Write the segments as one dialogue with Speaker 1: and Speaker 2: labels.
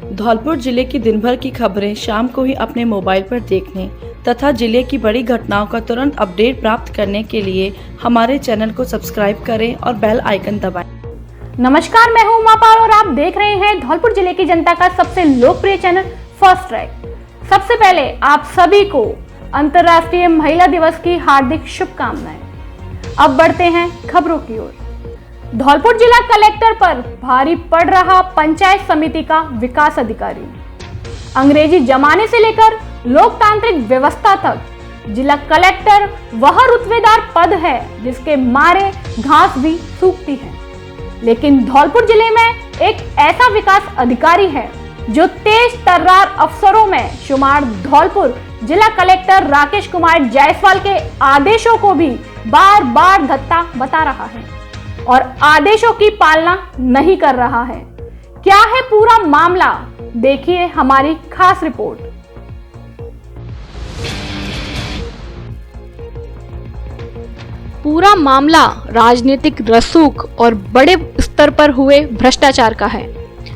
Speaker 1: धौलपुर जिले की दिन भर की खबरें शाम को ही अपने मोबाइल पर देखने तथा जिले की बड़ी घटनाओं का तुरंत अपडेट प्राप्त करने के लिए हमारे चैनल को सब्सक्राइब करें और बेल आइकन दबाएं।
Speaker 2: नमस्कार, मैं हूं उमा पाल और आप देख रहे हैं धौलपुर जिले की जनता का सबसे लोकप्रिय चैनल फर्स्ट ट्रैक। सबसे पहले आप सभी को अंतर्राष्ट्रीय महिला दिवस की हार्दिक शुभकामनाएं। अब बढ़ते हैं खबरों की ओर। धौलपुर जिला कलेक्टर पर भारी पड़ रहा पंचायत समिति का विकास अधिकारी। अंग्रेजी जमाने से लेकर लोकतांत्रिक व्यवस्था तक जिला कलेक्टर वह रुतबेदार पद है जिसके मारे घास भी सूखती है, लेकिन धौलपुर जिले में एक ऐसा विकास अधिकारी है जो तेज तर्रार अफसरों में शुमार धौलपुर जिला कलेक्टर राकेश कुमार जायसवाल के आदेशों को भी बार बार धत्ता बता रहा है और आदेशों की पालना नहीं कर रहा है। क्या है पूरा मामला, देखिए हमारी खास रिपोर्ट। पूरा मामला राजनीतिक रसूख और बड़े स्तर पर हुए भ्रष्टाचार का है,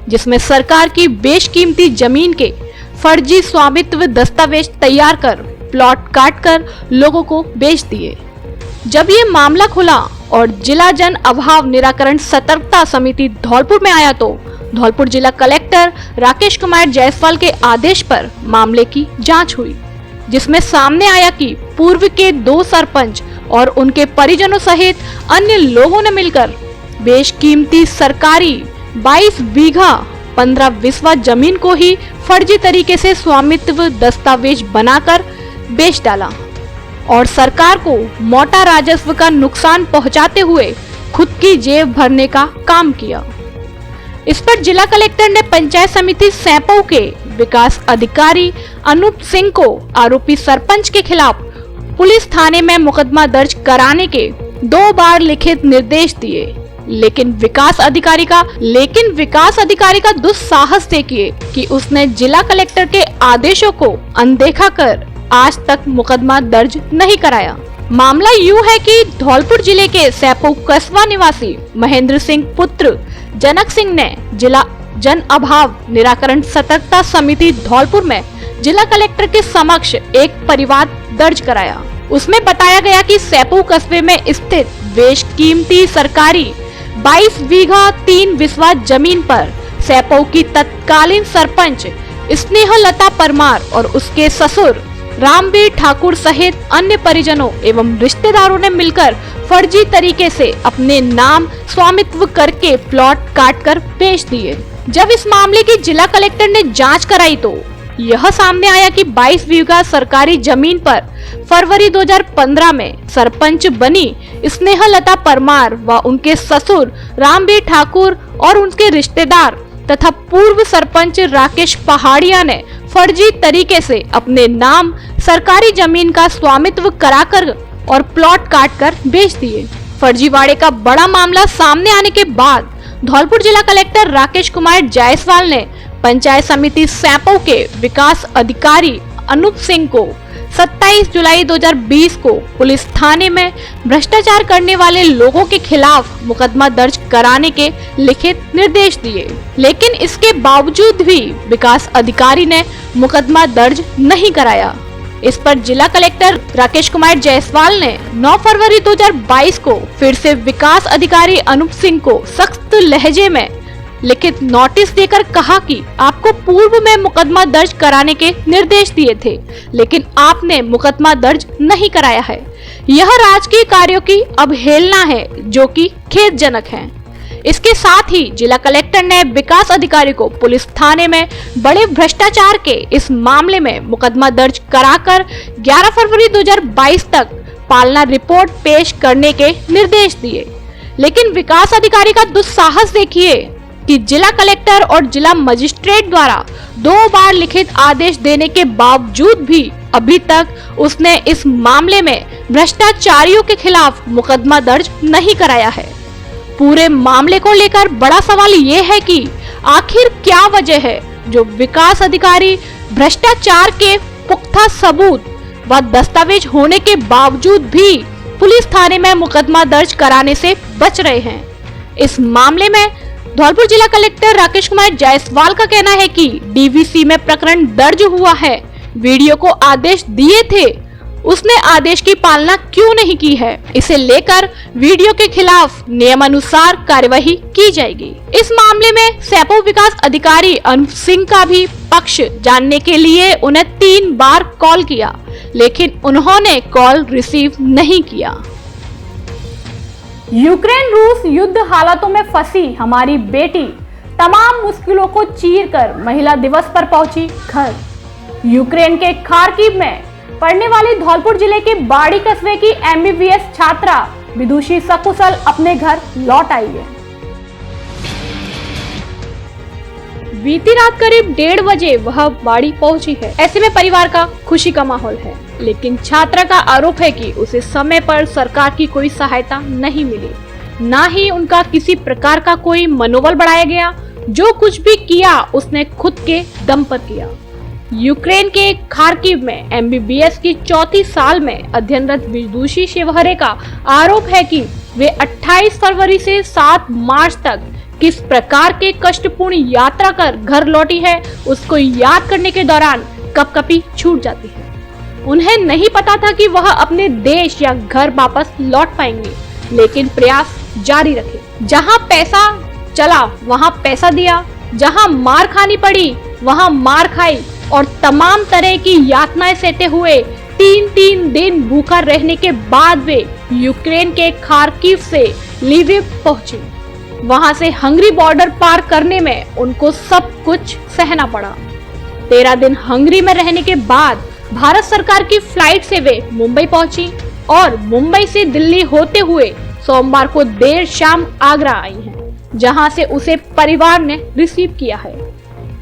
Speaker 2: जिसमें सरकार की बेशकीमती जमीन के फर्जी स्वामित्व दस्तावेज तैयार कर प्लॉट काटकर लोगों को बेच दिए। जब ये मामला खुला और जिला जन अभाव निराकरण सतर्कता समिति धौलपुर में आया तो धौलपुर जिला कलेक्टर राकेश कुमार जायसवाल के आदेश पर मामले की जांच हुई, जिसमें सामने आया कि पूर्व के 2 सरपंच और उनके परिजनों सहित अन्य लोगों ने मिलकर बेशकीमती सरकारी 22 बीघा 15 विस्वा जमीन को ही फर्जी तरीके से स्वामित्व दस्तावेज बनाकर बेच डाला और सरकार को मोटा राजस्व का नुकसान पहुंचाते हुए खुद की जेब भरने का काम किया। इस पर जिला कलेक्टर ने पंचायत समिति सैंपौ के विकास अधिकारी अनूप सिंह को आरोपी सरपंच के खिलाफ पुलिस थाने में मुकदमा दर्ज कराने के 2 बार लिखित निर्देश दिए, लेकिन विकास अधिकारी का दुस्साहस देखिए कि उसने जिला कलेक्टर के आदेशों को अनदेखा कर आज तक मुकदमा दर्ज नहीं कराया। मामला यूं है कि धौलपुर जिले के सैंपौ कस्बा निवासी महेंद्र सिंह पुत्र जनक सिंह ने जिला जन अभाव निराकरण सतर्कता समिति धौलपुर में जिला कलेक्टर के समक्ष एक परिवाद दर्ज कराया। उसमें बताया गया कि सैंपौ कस्बे में स्थित बेशकीमती सरकारी 22 बीघा 3 विस्वा जमीन पर सैंपौ की तत्कालीन सरपंच स्नेहलता परमार और उसके ससुर रामवीर ठाकुर सहित अन्य परिजनों एवं रिश्तेदारों ने मिलकर फर्जी तरीके से अपने नाम स्वामित्व करके प्लॉट काटकर बेच दिए। जब इस मामले की जिला कलेक्टर ने जांच कराई तो यह सामने आया कि 22 बीघा सरकारी जमीन पर फरवरी 2015 में सरपंच बनी स्नेहलता परमार व उनके ससुर रामवीर ठाकुर और उनके रिश्तेदार तथा पूर्व सरपंच राकेश पहाड़िया ने फर्जी तरीके से अपने नाम सरकारी जमीन का स्वामित्व कराकर और प्लॉट काटकर बेच दिए। फर्जीवाड़े का बड़ा मामला सामने आने के बाद धौलपुर जिला कलेक्टर राकेश कुमार जायसवाल ने पंचायत समिति सैंपौ के विकास अधिकारी अनूप सिंह को 27 जुलाई 2020 को पुलिस थाने में भ्रष्टाचार करने वाले लोगों के खिलाफ मुकदमा दर्ज कराने के लिखित निर्देश दिए, लेकिन इसके बावजूद भी विकास अधिकारी ने मुकदमा दर्ज नहीं कराया। इस पर जिला कलेक्टर राकेश कुमार जायसवाल ने 9 फरवरी 2022 को फिर से विकास अधिकारी अनूप सिंह को सख्त लहजे में लिखित नोटिस देकर कहा कि आपको पूर्व में मुकदमा दर्ज कराने के निर्देश दिए थे, लेकिन आपने मुकदमा दर्ज नहीं कराया है। यह राजकीय कार्यों की अवहेलना है जो कि खेदजनक है। इसके साथ ही जिला कलेक्टर ने विकास अधिकारी को पुलिस थाने में बड़े भ्रष्टाचार के इस मामले में मुकदमा दर्ज कराकर 11 फरवरी 2022 तक पालना रिपोर्ट पेश करने के निर्देश दिए, लेकिन विकास अधिकारी का दुस्साहस देखिए कि जिला कलेक्टर और जिला मजिस्ट्रेट द्वारा 2 बार लिखित आदेश देने के बावजूद भी अभी तक उसने इस मामले में भ्रष्टाचारियों के खिलाफ मुकदमा दर्ज नहीं कराया है। पूरे मामले को लेकर बड़ा सवाल ये है कि आखिर क्या वजह है जो विकास अधिकारी भ्रष्टाचार के पुख्ता सबूत व दस्तावेज होने के बावजूद भी पुलिस थाने में मुकदमा दर्ज कराने से बच रहे हैं। इस मामले में धौलपुर जिला कलेक्टर राकेश कुमार जायसवाल का कहना है कि डीवीसी में प्रकरण दर्ज हुआ है, वीडियो को आदेश दिए थे, उसने आदेश की पालना क्यों नहीं की है, इसे लेकर वीडियो के खिलाफ नियमानुसार कार्यवाही की जाएगी। इस मामले में सैपो विकास अधिकारी अनूप सिंह का भी पक्ष जानने के लिए उन्हें 3 बार कॉल किया, लेकिन उन्होंने कॉल रिसीव नहीं किया। यूक्रेन रूस युद्ध हालातों में फंसी हमारी बेटी तमाम मुश्किलों को चीरकर महिला दिवस पर पहुंची घर। यूक्रेन के खार्किव में पढ़ने वाली धौलपुर जिले के बाड़ी कस्बे की MBBS छात्रा विदुषी सकुशल अपने घर लौट आई है। बीती रात करीब 1:30 बजे वह बाड़ी पहुंची है। ऐसे में परिवार का खुशी का माहौल है, लेकिन छात्रा का आरोप है कि उसे समय पर सरकार की कोई सहायता नहीं मिली, ना ही उनका किसी प्रकार का कोई मनोबल बढ़ाया गया। जो कुछ भी किया उसने खुद के दम पर किया। यूक्रेन के खार्किव में MBBS की 4th साल में अध्ययनरत विदुषी शिवहरे का आरोप है कि वे 28 फरवरी से 7 मार्च तक किस प्रकार के कष्टपूर्ण यात्रा कर घर लौटी है, उसको याद करने के दौरान कपकपी छूट जाती है। उन्हें नहीं पता था कि वह अपने देश या घर वापस लौट पाएंगे, लेकिन प्रयास जारी रखे। जहां पैसा चला वहां पैसा दिया, जहां मार खानी पड़ी वहां मार खाई और तमाम तरह की यातनाएं सहते हुए 3 दिन भूखा रहने के बाद वे यूक्रेन के खार्किव से लिविव पहुंचे। वहां से हंगरी बॉर्डर पार करने में उनको सब कुछ सहना पड़ा। 13 दिन हंगरी में रहने के बाद भारत सरकार की फ्लाइट से वे मुंबई पहुंची और मुंबई से दिल्ली होते हुए सोमवार को देर शाम आगरा आई हैं, जहां से उसे परिवार ने रिसीव किया है।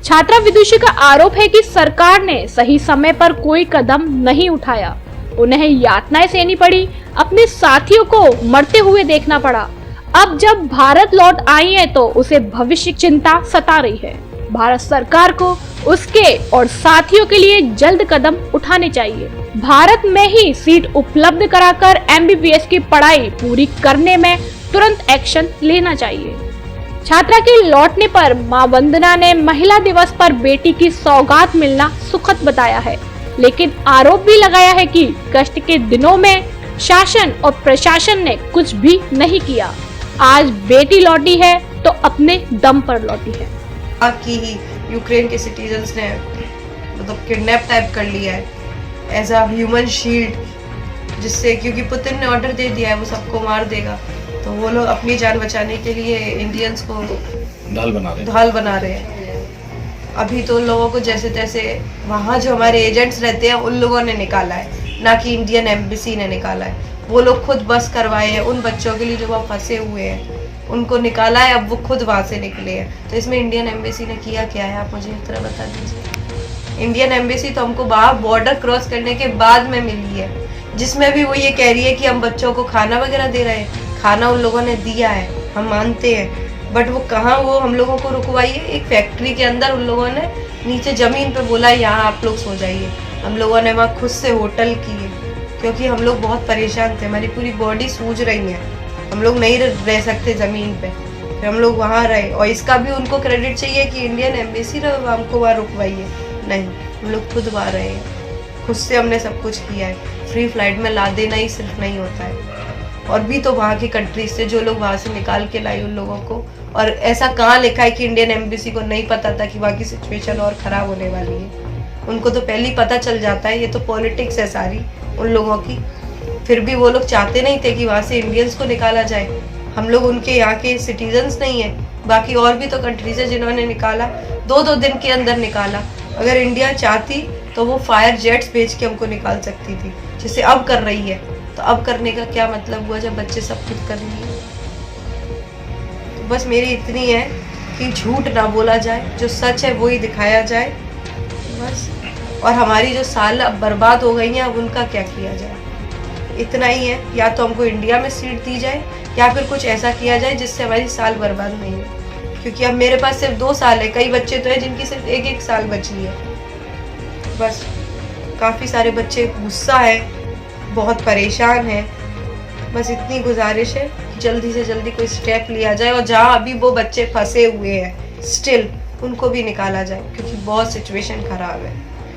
Speaker 2: छात्रा विदुषी का आरोप है कि सरकार ने सही समय पर कोई कदम नहीं उठाया, उन्हें यातनाएं सहनी पड़ी, अपने साथियों को मरते हुए देखना पड़ा। अब जब भारत लौट आई है तो उसे भविष्य की चिंता सता रही है। भारत सरकार को उसके और साथियों के लिए जल्द कदम उठाने चाहिए। भारत में ही सीट उपलब्ध कराकर MBBS की पढ़ाई पूरी करने में तुरंत एक्शन लेना चाहिए। छात्रा के लौटने पर मां वंदना ने महिला दिवस पर बेटी की सौगात मिलना सुखद बताया है, लेकिन आरोप भी लगाया है कि कष्ट के दिनों में शासन और प्रशासन ने कुछ भी नहीं किया। आज बेटी लौटी है तो अपने दम पर लौटी है।
Speaker 3: कि यूक्रेन के सिटीजन्स ने मतलब किडनैप टाइप कर लिया है एज अ ह्यूमन शील्ड, जिससे क्योंकि पुतिन ने ऑर्डर दे दिया है वो सबको मार देगा, तो वो लोग अपनी जान बचाने के लिए इंडियंस को ढाल बना रहे हैं। अभी तो लोगों को जैसे तैसे वहाँ जो हमारे एजेंट्स रहते हैं उन लोगों ने निकाला है, ना कि इंडियन एम्बेसी ने निकाला है। वो लोग खुद बस करवाए हैं उन बच्चों के लिए जो वहाँ फंसे हुए हैं, उनको निकाला है, अब वो खुद वहाँ से निकले हैं। तो इसमें इंडियन एम्बेसी ने किया क्या है, आप मुझे एक तरह बता दीजिए। इंडियन एम्बेसी तो हमको बाहर बॉर्डर क्रॉस करने के बाद में मिली है, जिसमें भी वो ये कह रही है कि हम बच्चों को खाना वगैरह दे रहे हैं। खाना उन लोगों ने दिया है, हम मानते हैं, बट वो कहाँ वो हम लोगों को रुकवाई है। एक फैक्ट्री के अंदर उन लोगों ने नीचे ज़मीन पे बोला यहाँ आप लोग सो जाइए। हम लोगों ने वहाँ खुद से होटल किए, क्योंकि हम लोग बहुत परेशान थे, हमारी पूरी बॉडी सूज रही है, हम लोग नहीं रह सकते ज़मीन पे। फिर हम लोग वहाँ रहे, और इसका भी उनको क्रेडिट चाहिए कि इंडियन एम्बेसी हमको वहाँ रुकवाइए। नहीं, हम लोग खुद वहाँ रहे हैं, खुद से हमने सब कुछ किया है। फ्री फ्लाइट में ला देना ही सिर्फ नहीं होता है, और भी तो वहाँ की कंट्रीज से जो लोग वहाँ से निकाल के लाई उन लोगों को। और ऐसा कहाँ लिखा है कि इंडियन एम्बेसी को नहीं पता था कि वहाँ की सिचुएशन और ख़राब होने वाली है? उनको तो पहले ही पता चल जाता है। ये तो पॉलिटिक्स है सारी उन लोगों की। फिर भी वो लोग चाहते नहीं थे कि वहाँ से इंडियंस को निकाला जाए। हम लोग उनके यहाँ के सिटीजन्स नहीं है, बाकी और भी तो कंट्रीज है जिन्होंने निकाला, 2-2 दिन के अंदर निकाला। अगर इंडिया चाहती तो वो फायर जेट्स भेज के हमको निकाल सकती थी, जिसे अब कर रही है। तो अब करने का क्या मतलब हुआ जब बच्चे सब खुद कर रही है? तो बस मेरी इतनी है कि झूठ ना बोला जाए, जो सच है वो ही दिखाया जाए बस। और हमारी जो साल अब बर्बाद हो गई हैं, अब उनका क्या किया जाए, इतना ही है। या तो हमको इंडिया में सीट दी जाए, या फिर कुछ ऐसा किया जाए जिससे हमारी साल बर्बाद नहीं हो। क्योंकि अब मेरे पास सिर्फ 2 साल है, कई बच्चे तो हैं जिनकी सिर्फ 1-1 साल बची है। बस काफ़ी सारे बच्चे गुस्सा है, बहुत परेशान है। बस इतनी गुजारिश है कि जल्दी से जल्दी कोई स्टेप लिया जाए और जहाँ अभी वो बच्चे फंसे हुए हैं स्टिल उनको भी निकाला जाए, क्योंकि बहुत सिचुएशन खराब है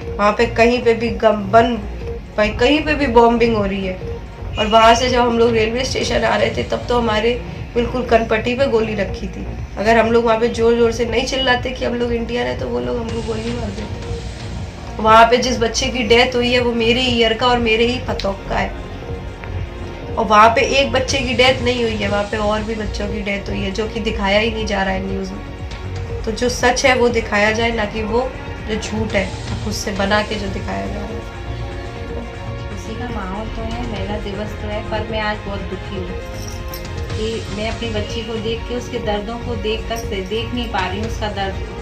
Speaker 3: वहाँ पे। कहीं पे भी कहीं पे भी बॉम्बिंग हो रही है। और वहाँ से जब हम लोग रेलवे स्टेशन आ रहे थे तब तो हमारे बिल्कुल कनपट्टी पे गोली रखी थी। अगर हम लोग वहाँ पे जोर जोर से नहीं चिल्लाते कि हम लोग इंडियन है तो वो लोग हमको गोली मार देते। वहाँ पे जिस बच्चे की डेथ हुई है वो मेरे ही ईयर का और मेरे ही पतोक का है। और वहाँ पे एक बच्चे की डेथ नहीं हुई है, वहाँ पे और भी बच्चों की डेथ हुई है, जो कि दिखाया ही नहीं जा रहा है न्यूज़ में। तो जो सच है वो दिखाया जाए, ना कि वो जो झूठ है खुद से बना के जो दिखाया जा रहा है।
Speaker 4: खुशी का माहौल तो है, महिला दिवस तो है, पर मैं आज बहुत दुखी हूँ कि मैं अपनी बच्ची को देख के उसके दर्दों को देख नहीं पा रही हूँ उसका दर्द।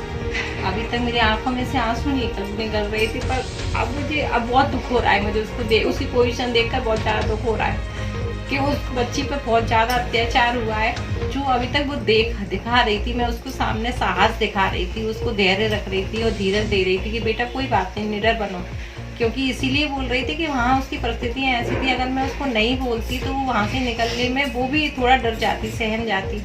Speaker 4: अभी तक मेरी आंखों में से आंसू निकल रहे थे, पर अब मुझे बहुत दुख हो रहा है। मुझे उसको उसकी पोजीशन देखकर बहुत ज़्यादा दुख हो रहा है कि उस बच्ची पर बहुत ज़्यादा अत्याचार हुआ है। जो अभी तक वो दिखा रही थी, मैं उसको सामने साहस दिखा रही थी, उसको धैर्य रख रही थी और धीरज दे रही थी कि बेटा कोई बात नहीं, निडर बनो। क्योंकि इसीलिए बोल रही थी कि वहाँ उसकी परिस्थितियाँ ऐसी थी, अगर मैं उसको नहीं बोलती तो वो वहाँ से निकलने में वो भी थोड़ा डर जाती, सहम जाती।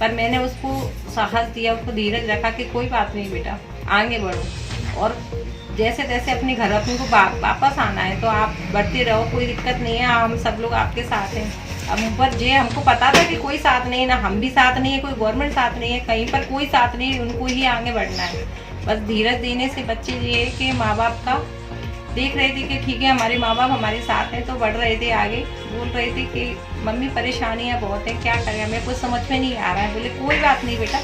Speaker 4: पर मैंने उसको साहस दिया, उसको धीरज रखा कि कोई बात नहीं बेटा, आगे बढ़ो और जैसे तैसे अपने घर अपने को वापस आना है तो आप बढ़ते रहो, कोई दिक्कत नहीं है, हम सब लोग आपके साथ हैं। अब ऊपर हमको पता था कि कोई साथ नहीं है, ना हम भी साथ नहीं है, कोई गवर्नमेंट साथ नहीं है, कहीं पर कोई साथ नहीं है, उनको ही आगे बढ़ना है। बस धीरज देने से बच्चे ये कि माँ बाप का देख रहे थे कि ठीक है हमारे माँ बाप हमारे साथ हैं, तो बढ़ रहे थे आगे। बोल रहे थे कि मम्मी परेशानियाँ बहुत हैं, क्या करें, हमें कुछ समझ में नहीं आ रहा है। बोले कोई बात नहीं बेटा,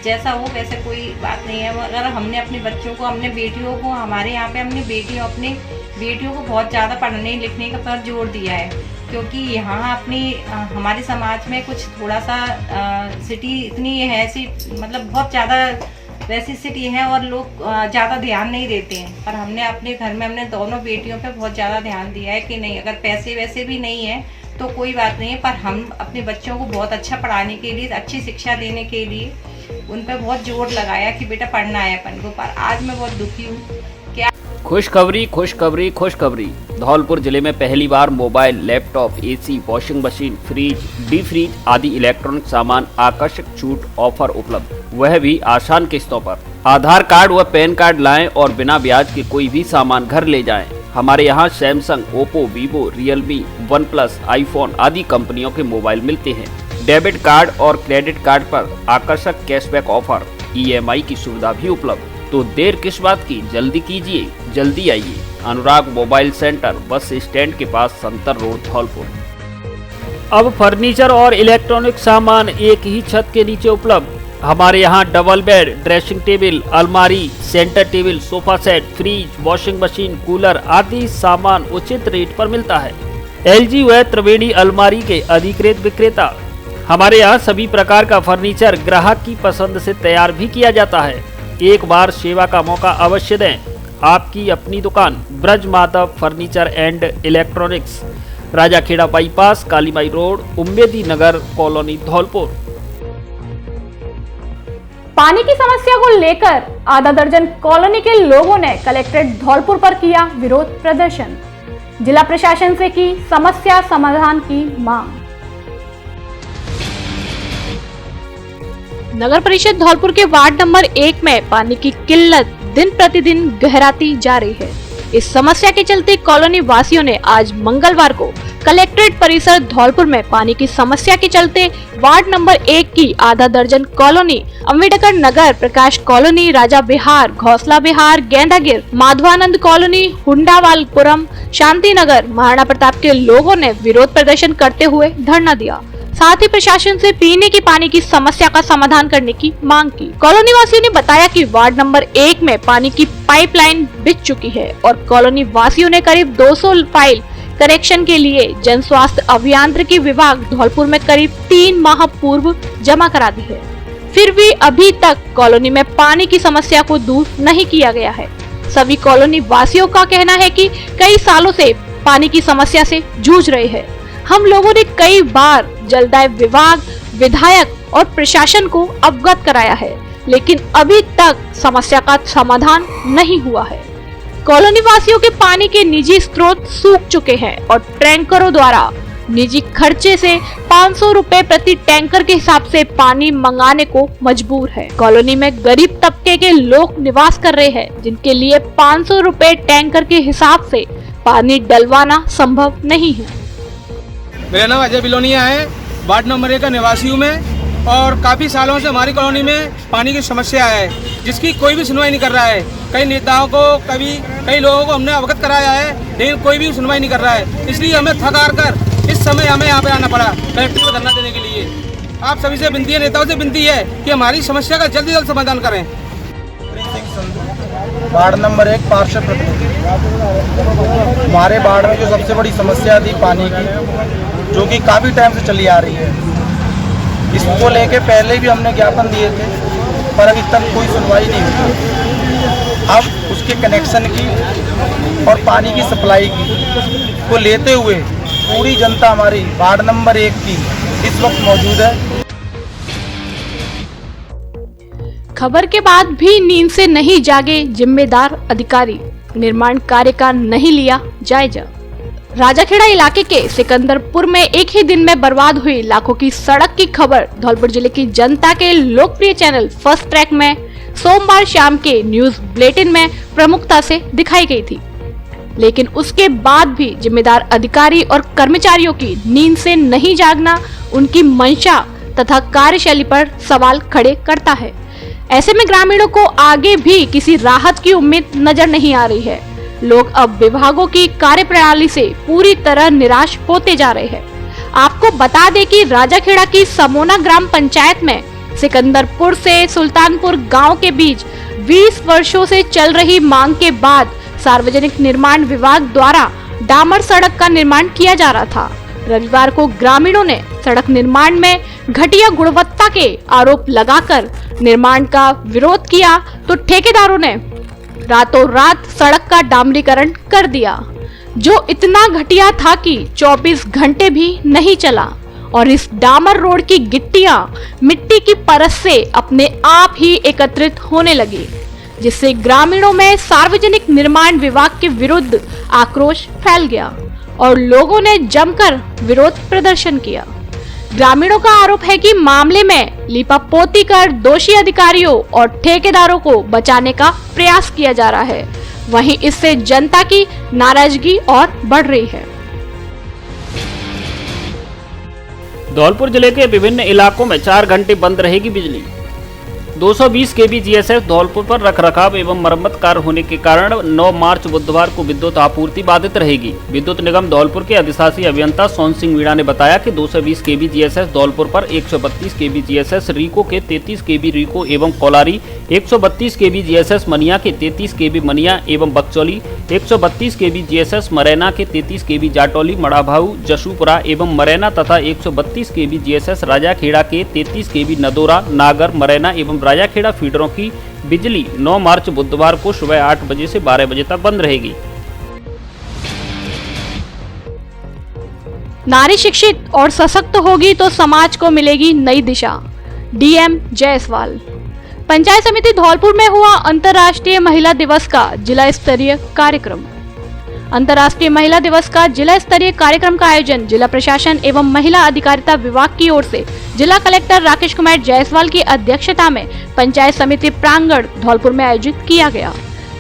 Speaker 4: जैसा हो वैसे कोई बात नहीं है। अगर हमने अपने बच्चों को, अपने बेटियों को, हमारे यहाँ पे अपनी बेटियों को बहुत ज़्यादा पढ़ने लिखने का पर जोर दिया है, क्योंकि यहाँ हमारे समाज में कुछ थोड़ा सा सिटी इतनी है ऐसी, मतलब बहुत ज़्यादा वैसी सिटी है और लोग ज़्यादा ध्यान नहीं देते हैं। पर हमने अपने घर में अपने दोनों बेटियों पे बहुत ज़्यादा ध्यान दिया है कि नहीं, अगर पैसे वैसे भी नहीं है तो कोई बात नहीं है, पर हम अपने बच्चों को बहुत अच्छा पढ़ाने के लिए, अच्छी शिक्षा देने के लिए उन पर बहुत जोर लगाया कि बेटा पढ़ना है अपन को। पर आज मैं बहुत दुखी हूँ। क्या
Speaker 5: खुशखबरी। धौलपुर जिले में पहली बार mobile, laptop, AC, washing machine, fridge, deep freeze आदि इलेक्ट्रॉनिक सामान आकर्षक छूट ऑफर उपलब्ध, वह भी आसान किस्तों पर। आधार कार्ड व पैन कार्ड लाएं और बिना ब्याज के कोई भी सामान घर ले जाएं। हमारे यहाँ Samsung, Oppo, Vivo, Realme, one plus, iPhone आदि कंपनियों के मोबाइल मिलते हैं। डेबिट कार्ड और क्रेडिट कार्ड पर आकर्षक कैशबैक ऑफर, EMI की सुविधा भी उपलब्ध। तो देर किस बात की, जल्दी कीजिए, जल्दी आइए। अनुराग मोबाइल सेंटर, बस स्टैंड के पास, संतर रोड, धौलपुर। अब फर्नीचर और इलेक्ट्रॉनिक सामान एक ही छत के नीचे उपलब्ध। हमारे यहाँ डबल बेड, ड्रेसिंग टेबल, अलमारी, centre table, sofa set, fridge, washing machine, cooler आदि सामान उचित रेट पर मिलता है। LG व त्रिवेणी अलमारी के अधिकृत विक्रेता। हमारे यहाँ सभी प्रकार का फर्नीचर ग्राहक की पसंद से तैयार भी किया जाता है। एक बार सेवा का मौका अवश्य दें। आपकी अपनी दुकान Braj Madhav furniture and electronics, Rajakhera bypass, Kalimai road, Ummedi Nagar colony, Dholpur.
Speaker 2: पानी की समस्या को लेकर आधा दर्जन कॉलोनी के लोगों ने कलेक्ट्रेट धौलपुर पर किया विरोध प्रदर्शन। जिला प्रशासन से की समस्या समाधान की मांग। नगर परिषद धौलपुर के वार्ड नंबर 1 में पानी की किल्लत दिन प्रतिदिन गहराती जा रही है। इस समस्या के चलते कॉलोनी वासियों ने आज मंगलवार को कलेक्ट्रेट परिसर धौलपुर में पानी की समस्या के चलते वार्ड नंबर 1 की आधा दर्जन कॉलोनी, अम्बेडकर नगर, प्रकाश कॉलोनी, राजा विहार, घोसला विहार, गेंदागिर, माधवानंद कॉलोनी, हुंडावालपुरम, शांति नगर, महाराणा प्रताप के लोगों ने विरोध प्रदर्शन करते हुए धरना दिया। साथ ही प्रशासन से पीने के पानी की समस्या का समाधान करने की मांग की। कॉलोनी वासियों ने बताया कि वार्ड नंबर 1 में पानी की पाइपलाइन बिछ चुकी है और कॉलोनी वासियों ने करीब 200 फाइल करेक्शन के लिए जन स्वास्थ्य अभियांत्रिकी विभाग धौलपुर में करीब 3 माह पूर्व जमा करा दी है। फिर भी अभी तक कॉलोनी में पानी की समस्या को दूर नहीं किया गया है। सभी कॉलोनी वासियों का कहना है कि कई सालों से पानी की समस्या से जूझ रहे हैं। हम लोगों ने कई बार जलदाय विभाग, विधायक और प्रशासन को अवगत कराया है, लेकिन अभी तक समस्या का समाधान नहीं हुआ है। कॉलोनी वासियों के पानी के निजी स्रोत सूख चुके हैं और टैंकरों द्वारा निजी खर्चे से 500 रुपए प्रति टैंकर के हिसाब से पानी मंगाने को मजबूर है। कॉलोनी में गरीब तबके के लोग निवास कर रहे हैं, जिनके लिए 500 रुपए टैंकर के हिसाब से पानी डलवाना संभव नहीं है।
Speaker 6: मेरा नाम अजय बिलोनिया है, वार्ड नंबर 1 का निवासी हूँ मैं, और काफ़ी सालों से हमारी कॉलोनी में पानी की समस्या है, जिसकी कोई भी सुनवाई नहीं कर रहा है। कई नेताओं को, कई लोगों को हमने अवगत कराया है, लेकिन कोई भी सुनवाई नहीं कर रहा है। इसलिए हमें थक हार कर इस समय हमें यहाँ पे आना पड़ा कलेक्टर को धरना देने के लिए। आप सभी से विनती है, नेताओं से विनती है कि हमारी समस्या का जल्द से जल्द समाधान करें।
Speaker 7: वार्ड नंबर 1 पार्षद प्रतिनिधि। हमारे वार्ड में जो सबसे बड़ी समस्या थी पानी की, जो कि काफ़ी टाइम से चली आ रही है, इसको लेके पहले भी हमने ज्ञापन दिए थे, पर अभी तक कोई सुनवाई नहीं हुई। अब उसके कनेक्शन की और पानी की सप्लाई की को लेते हुए पूरी जनता हमारी वार्ड नंबर 1 की इस वक्त मौजूद है।
Speaker 2: खबर के बाद भी नींद से नहीं जागे जिम्मेदार अधिकारी, निर्माण कार्य का नहीं लिया जायजा। राजाखेड़ा इलाके के सिकंदरपुर में एक ही दिन में बर्बाद हुई लाखों की सड़क की खबर धौलपुर जिले की जनता के लोकप्रिय चैनल फर्स्ट ट्रैक में सोमवार शाम के न्यूज बुलेटिन में प्रमुखता से दिखाई गई थी, लेकिन उसके बाद भी जिम्मेदार अधिकारी और कर्मचारियों की नींद से नहीं जागना उनकी मंशा तथा कार्यशैली पर सवाल खड़े करता है। ऐसे में ग्रामीणों को आगे भी किसी राहत की उम्मीद नजर नहीं आ रही है। लोग अब विभागों की कार्यप्रणाली से पूरी तरह निराश होते जा रहे हैं। आपको बता दें कि राजाखेड़ा की समोना ग्राम पंचायत में सिकंदरपुर से सुल्तानपुर गांव के बीच 20 वर्षों से चल रही मांग के बाद सार्वजनिक निर्माण विभाग द्वारा डामर सड़क का निर्माण किया जा रहा था। रविवार को ग्रामीणों ने सड़क निर्माण में घटिया गुणवत्ता के आरोप लगाकर निर्माण का विरोध किया तो ठेकेदारों ने रातों रात सड़क का डामरीकरण कर दिया, जो इतना घटिया था कि 24 घंटे भी नहीं चला और इस डामर रोड की गिट्टियां मिट्टी की परत से अपने आप ही एकत्रित होने लगी, जिससे ग्रामीणों में सार्वजनिक निर्माण विभाग के विरुद्ध आक्रोश फैल गया और लोगों ने जमकर विरोध प्रदर्शन किया। ग्रामीणों का आरोप है कि मामले में लीपापोती कर दोषी अधिकारियों और ठेकेदारों को बचाने का प्रयास किया जा रहा है। वहीं इससे जनता की नाराजगी और बढ़ रही है।
Speaker 5: धौलपुर जिले के विभिन्न इलाकों में 4 घंटे बंद रहेगी बिजली। 220 kV GSS धौलपुर पर रखरखाव एवं मरम्मत कार्य होने के कारण 9 मार्च बुधवार को विद्युत आपूर्ति बाधित रहेगी। विद्युत निगम धौलपुर के अधिशासी अभियंता सोन सिंह मीणा ने बताया कि 220 kV GSS धौलपुर पर 132 kV GSS रीको के 33 kV रीको एवं कोलारी, 132 kV GSS मनिया के 33 kV मनिया एवं बक्चौली, 132 kV GSS मरैना के 33 kV जाटौली, मड़ाभाऊ, जशुपुरा एवं मरैना तथा 132 kV GSS राजाखेड़ा के 33 kV नदोरा, नागर, मरैना एवं राजाखेड़ा फीडरों की बिजली 9 मार्च बुधवार को सुबह 8 बजे से 12 बजे तक बंद रहेगी।
Speaker 2: नारी शिक्षित और सशक्त होगी तो समाज को मिलेगी नई दिशा, डीएम जायसवाल। पंचायत समिति धौलपुर में हुआ अंतर्राष्ट्रीय महिला दिवस का जिला स्तरीय कार्यक्रम। अंतर्राष्ट्रीय महिला दिवस का जिला स्तरीय कार्यक्रम का आयोजन जिला प्रशासन एवं महिला अधिकारिता विभाग की ओर से जिला कलेक्टर राकेश कुमार जायसवाल की अध्यक्षता में पंचायत समिति प्रांगण धौलपुर में आयोजित किया गया।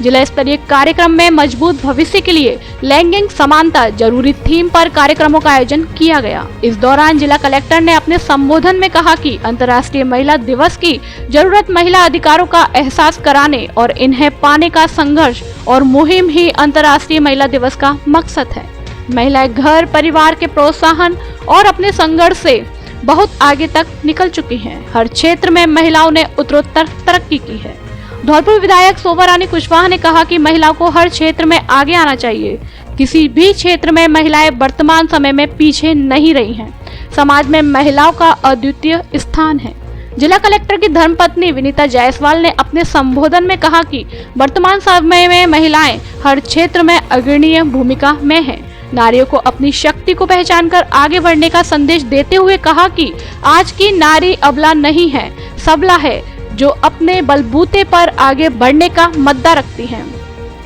Speaker 2: जिला स्तरीय कार्यक्रम में मजबूत भविष्य के लिए लैंगिक समानता जरूरी थीम पर कार्यक्रमों का आयोजन किया गया। इस दौरान जिला कलेक्टर ने अपने संबोधन में कहा कि अंतर्राष्ट्रीय महिला दिवस की जरूरत महिला अधिकारों का एहसास कराने और इन्हें पाने का संघर्ष और मुहिम ही अंतर्राष्ट्रीय महिला दिवस का मकसद है। महिलाएं घर परिवार के प्रोत्साहन और अपने संघर्ष से बहुत आगे तक निकल चुकी हैं। हर क्षेत्र में महिलाओं ने उत्तरोत्तर तरक्की की है। धौलपुर विधायक शोभा रानी कुशवाहा ने कहा कि महिलाओं को हर क्षेत्र में आगे आना चाहिए। किसी भी क्षेत्र में महिलाएं वर्तमान समय में पीछे नहीं रही हैं। समाज में महिलाओं का अद्वितीय स्थान है। जिला कलेक्टर की धर्मपत्नी विनीता जायसवाल ने अपने संबोधन में कहा कि वर्तमान समय में महिलाएं हर क्षेत्र में अग्रणीय भूमिका में हैं। नारियों को अपनी शक्ति को पहचानकर आगे बढ़ने का संदेश देते हुए कहा कि आज की नारी अबला नहीं है, सबला है, जो अपने बलबूते पर आगे बढ़ने का मद्दा रखती हैं।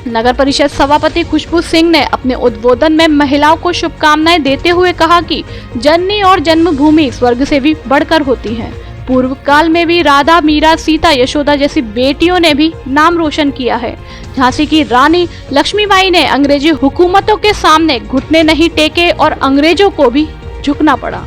Speaker 2: नगर परिषद सभापति खुशबू सिंह ने अपने उद्बोधन में महिलाओं को शुभकामनाएं देते हुए कहा कि जननी और जन्मभूमि स्वर्ग से भी बढ़कर होती है। पूर्व काल में भी राधा, मीरा, सीता, यशोदा जैसी बेटियों ने भी नाम रोशन किया है। झांसी की रानी लक्ष्मीबाई ने अंग्रेजी हुकूमतों के सामने घुटने नहीं टेके और अंग्रेजों को भी झुकना पड़ा।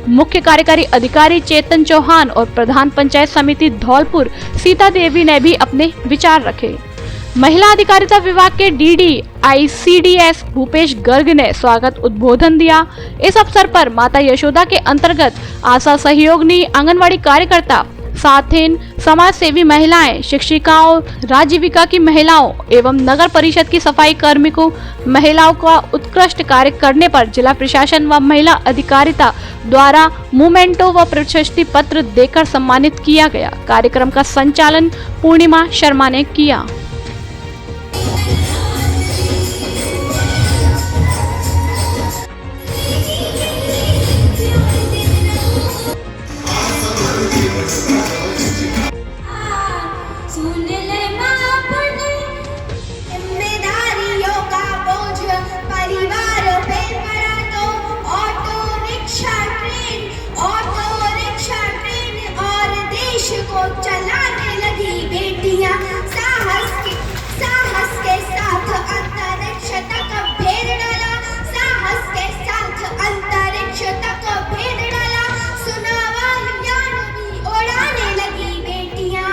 Speaker 2: मुख्य कार्यकारी अधिकारी चेतन चौहान और प्रधान पंचायत समिति धौलपुर सीता देवी ने भी अपने विचार रखे। महिला अधिकारिता विभाग के डीडी ICDS भूपेश गर्ग ने स्वागत उद्बोधन दिया। इस अवसर पर माता यशोदा के अंतर्गत आशा सहयोगिनी, आंगनवाड़ी कार्यकर्ता, साथीन, समाज सेवी महिलाएं, शिक्षिकाओं, राजीविका की महिलाओं एवं नगर परिषद की सफाई कार्मिकों महिलाओं का उत्कृष्ट कार्य करने पर जिला प्रशासन व महिला अधिकारिता द्वारा मोमेंटो व प्रशस्ति पत्र देकर सम्मानित किया गया। कार्यक्रम का संचालन पूर्णिमा शर्मा ने किया।
Speaker 8: चलाने लगी बेटियां साहस के साथ अंतरिक्ष तक भेद डाला, साहस के साथ अंतरिक्ष तक भेद डाला, सुना वायुयान भी उड़ाने लगी बेटियां।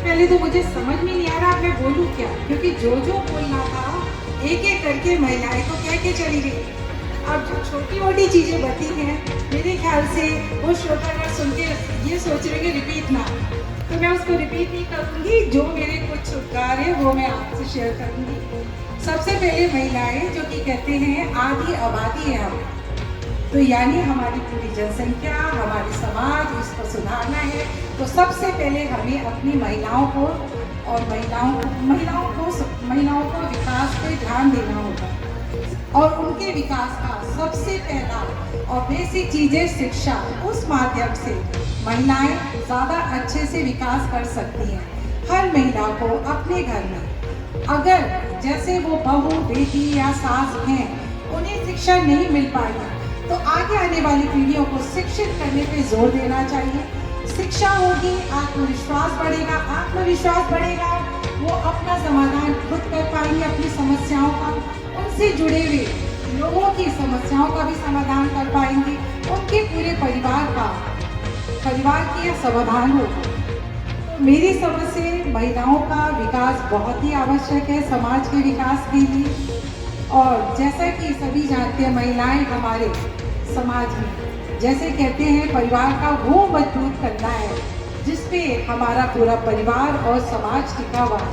Speaker 9: पहले तो मुझे समझ में नहीं आ रहा मैं बोलूं क्या, क्योंकि जो बोलना था एक एक करके महिलाएं तो कह के चली गई। अब जो छोटी मोटी चीजें बती हैं मेरे ख्याल से वो श्रोतागण सुन के ये सोच रहे हैं रिपीट ना, तो मैं उसको रिपीट नहीं करूँगी। जो मेरे कुछ उपकार है वो मैं आपसे शेयर करूँगी। सबसे पहले महिलाएं जो कि कहते हैं आधी आबादी है हम, तो यानी हमारी पूरी जनसंख्या, हमारे समाज, इसको सुधारना है तो सबसे पहले हमें अपनी महिलाओं को और महिलाओं को विकास पे ध्यान देना होगा। और उनके विकास का सबसे पहला और बेसिक चीज़ है शिक्षा। उस माध्यम से महिलाएं ज़्यादा अच्छे से विकास कर सकती हैं। हर महिला को अपने घर में अगर जैसे वो बहू, बेटी या सास हैं, उन्हें शिक्षा नहीं मिल पाएगी तो आगे आने वाली पीढ़ियों को शिक्षित करने पे जोर देना चाहिए। शिक्षा होगी, आत्मविश्वास बढ़ेगा, आत्मविश्वास बढ़ेगा, वो अपना समाधान खुद कर पाएंगे अपनी समस्याओं का, उनसे जुड़े हुए लोगों की समस्याओं का भी समाधान कर पाएंगे, उनके पूरे परिवार की समाधान होगा। मेरी समझ से महिलाओं का विकास बहुत ही आवश्यक है समाज के विकास के लिए। और जैसा कि सभी जानते हैं महिलाएं हमारे समाज में जैसे कहते हैं परिवार का वो मजबूत करना है जिसपे हमारा पूरा परिवार और समाज टिका हुआ है।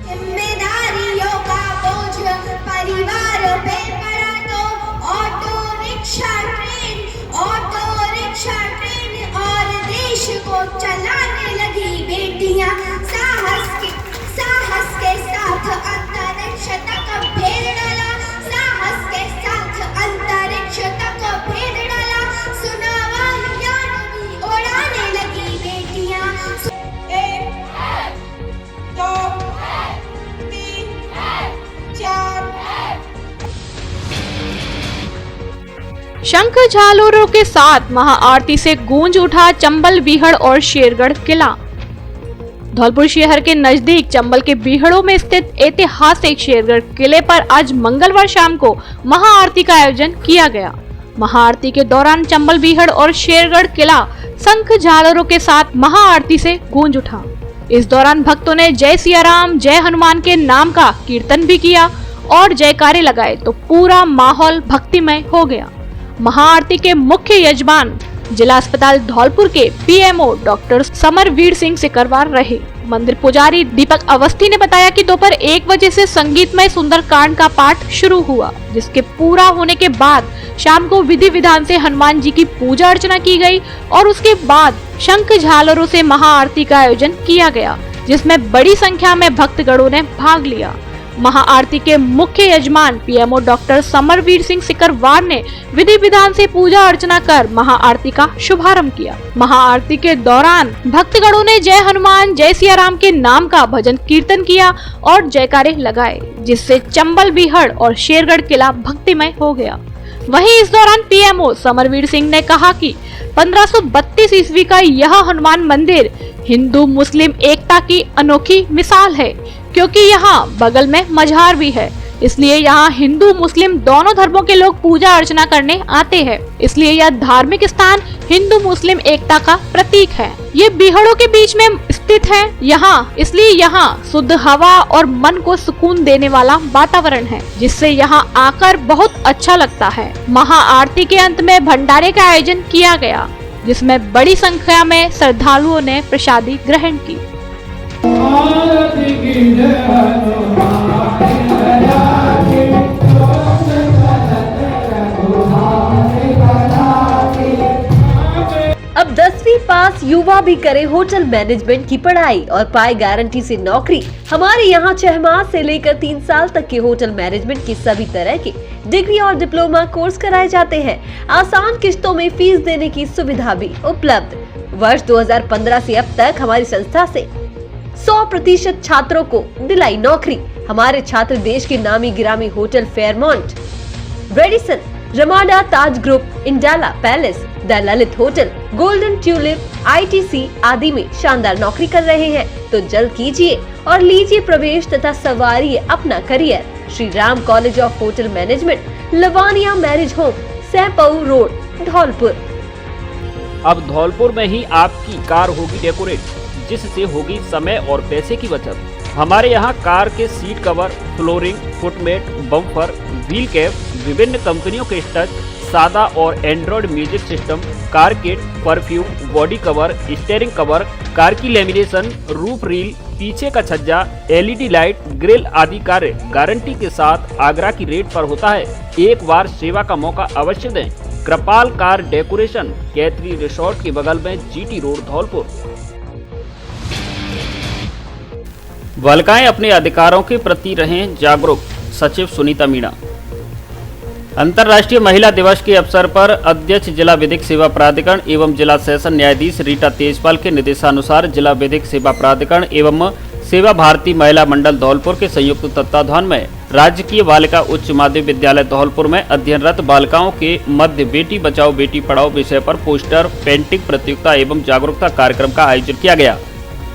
Speaker 8: जिम्मेदारियों का बोझ परिवार पे पड़ा तो ऑटो रिक्शा ट्रेन और देश को चलाने लगी बेटियां साहस के साथ अंतरिक्ष तक भेद डाला, साहस के साथ अंतरिक्ष तक भेद डाला, सुना वायुयान भी उड़ाने लगी बेटियां। 1 2 3 4
Speaker 2: शंख झालरों के साथ महाआरती से गूंज उठा चंबल, बीहड़ और शेरगढ़ किला। धौलपुर शहर के नजदीक चंबल के बीहड़ों में स्थित ऐतिहासिक शेरगढ़ किले पर आज मंगलवार शाम को महाआरती का आयोजन किया गया। महाआरती के दौरान चंबल, बीहड़ और शेरगढ़ किला शंख झालरों के साथ महाआरती से गूंज उठा। इस दौरान भक्तों ने जय सिया राम, जय हनुमान के नाम का कीर्तन भी किया और जयकारे लगाए तो पूरा माहौल भक्तिमय हो गया। महाआरती के मुख्य यजमान जिला अस्पताल धौलपुर के PMO डॉक्टर समरवीर सिंह सिकरवार रहे। मंदिर पुजारी दीपक अवस्थी ने बताया कि दोपहर 1 बजे से संगीतमय सुंदरकांड का पाठ शुरू हुआ, जिसके पूरा होने के बाद शाम को विधि विधान से हनुमान जी की पूजा अर्चना की गई और उसके बाद शंख झालरों से महाआरती का आयोजन किया गया, जिसमें बड़ी संख्या में भक्तगणों ने भाग लिया। महाआरती के मुख्य यजमान पीएमओ डॉक्टर समरवीर सिंह सिकरवार ने विधि विधान से पूजा अर्चना कर महाआरती का शुभारंभ किया। महाआरती के दौरान भक्तगणों ने जय हनुमान जय सिया राम के नाम का भजन कीर्तन किया और जयकारे लगाए, जिससे चंबल बीहड़ और शेरगढ़ किला भक्तिमय हो गया। वहीं इस दौरान पीएमओ समरवीर सिंह ने कहा कि 1532 ईस्वी का यह हनुमान मंदिर हिंदू मुस्लिम एकता की अनोखी मिसाल है, क्योंकि यहाँ बगल में मझार भी है, इसलिए यहाँ हिंदू मुस्लिम दोनों धर्मों के लोग पूजा अर्चना करने आते हैं। इसलिए यह धार्मिक स्थान हिंदू मुस्लिम एकता का प्रतीक है। ये बीहड़ों के बीच में स्थित है इसलिए यहाँ शुद्ध हवा और मन को सुकून देने वाला वातावरण है, जिससे यहाँ आकर बहुत अच्छा लगता है। महाआरती के अंत में भंडारे का आयोजन किया गया, जिसमें बड़ी संख्या में श्रद्धालुओं ने प्रसादी ग्रहण की।
Speaker 10: अब 10वीं पास युवा भी करे होटल मैनेजमेंट की पढ़ाई और पाए गारंटी से नौकरी। हमारे यहाँ 6 माह से लेकर 3 साल तक के होटल मैनेजमेंट की सभी तरह के डिग्री और डिप्लोमा कोर्स कराए जाते हैं। आसान किस्तों में फीस देने की सुविधा भी उपलब्ध। वर्ष 2015 से अब तक हमारी संस्था से 100% छात्रों को दिलाई नौकरी। हमारे छात्र देश के नामी गिरामी hotel Fairmont, Radisson, Ramada, Taj group, Indana palace, the Lalit hotel, golden tulip, ITC आदि में शानदार नौकरी कर रहे हैं। तो जल्द कीजिए और लीजिए प्रवेश तथा सवारिए अपना career. Shri Ram college of hotel management, Lavania marriage home, Saipau road, Dholpur.
Speaker 5: अब धौलपुर में ही आपकी कार होगी डेकोरेट, जिससे होगी समय और पैसे की बचत। हमारे यहाँ कार के seat cover, flooring, footmat, bumper, wheel cap, विभिन्न कंपनियों के टच, सादा और android music system, car kit, perfume, body cover, steering cover, car की लेमिनेशन, रूफ रील, पीछे का छज्जा, LED लाइट, ग्रिल आदि कार्य गारंटी के साथ आगरा की रेट पर होता है। एक बार सेवा का मौका अवश्य दें। कृपाल कार डेकोरेशन, कैथरी रिसोर्ट के बगल में, GT रोड, धौलपुर। बालिकाएं अपने अधिकारों के प्रति रहें जागरूक, सचिव सुनीता मीणा। अंतर्राष्ट्रीय महिला दिवस के अवसर पर अध्यक्ष जिला विधिक सेवा प्राधिकरण एवं जिला सेशन न्यायाधीश रीटा तेजपाल के निर्देशानुसार जिला विधिक सेवा प्राधिकरण एवं सेवा भारती महिला मंडल धौलपुर के संयुक्त तत्वाधान में राजकीय बालिका उच्च माध्यमिक विद्यालय धौलपुर में अध्ययनरत बालिकाओं के मध्य बेटी बचाओ बेटी पढ़ाओ विषय पर पोस्टर, पेंटिंग प्रतियोगिता एवं जागरूकता कार्यक्रम का आयोजन किया गया।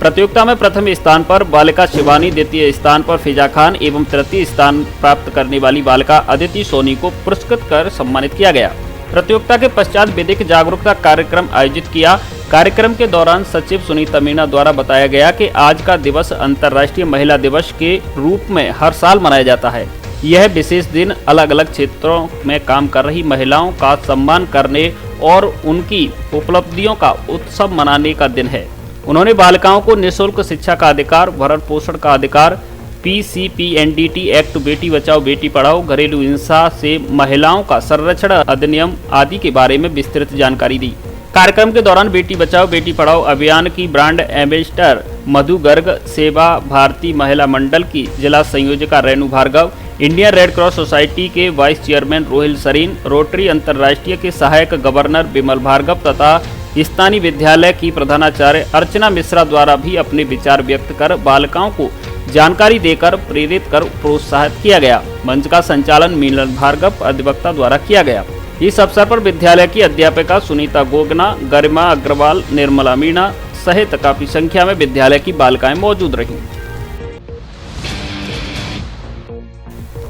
Speaker 5: प्रतियोगिता में प्रथम स्थान पर बालिका शिवानी, द्वितीय स्थान पर फिजा खान एवं तृतीय स्थान प्राप्त करने वाली बालिका अदिति सोनी को पुरस्कृत कर सम्मानित किया गया। प्रतियोगिता के पश्चात विधिक जागरूकता कार्यक्रम आयोजित किया। कार्यक्रम के दौरान सचिव सुनीता मीणा द्वारा बताया गया कि आज का दिवस अंतर्राष्ट्रीय महिला दिवस के रूप में हर साल मनाया जाता है। यह विशेष दिन अलग अलग क्षेत्रों में काम कर रही महिलाओं का सम्मान करने और उनकी उपलब्धियों का उत्सव मनाने का दिन है। उन्होंने बालिकाओं को निःशुल्क शिक्षा का अधिकार, भरण पोषण का अधिकार, PCPNDT एक्ट, बेटी बचाओ बेटी पढ़ाओ, घरेलू हिंसा से महिलाओं का संरक्षण अधिनियम आदि के बारे में विस्तृत जानकारी दी। कार्यक्रम के दौरान बेटी बचाओ बेटी पढ़ाओ अभियान की ब्रांड एम्बेसडर मधु गर्ग, सेवा भारती महिला मंडल की जिला संयोजका Renu Bhargav, Indian red cross society के vice chairman Rohil Sareen, rotary अंतर्राष्ट्रीय के सहायक गवर्नर विमल भार्गव तथा स्थानीय विद्यालय की प्रधानाचार्य अर्चना मिश्रा द्वारा भी अपने विचार व्यक्त कर बालिकाओं को जानकारी देकर प्रेरित कर प्रोत्साहित किया गया। मंच का संचालन मिलन भार्गव अधिवक्ता द्वारा किया गया। इस अवसर पर विद्यालय की अध्यापिका सुनीता गोगना, गरिमा अग्रवाल, निर्मला मीणा सहित काफी संख्या में विद्यालय की बालिकाएं मौजूद रहीं।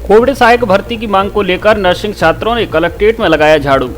Speaker 5: कोविड सहायक भर्ती की मांग को लेकर नर्सिंग छात्रों ने कलेक्ट्रेट में लगाया झाड़ू।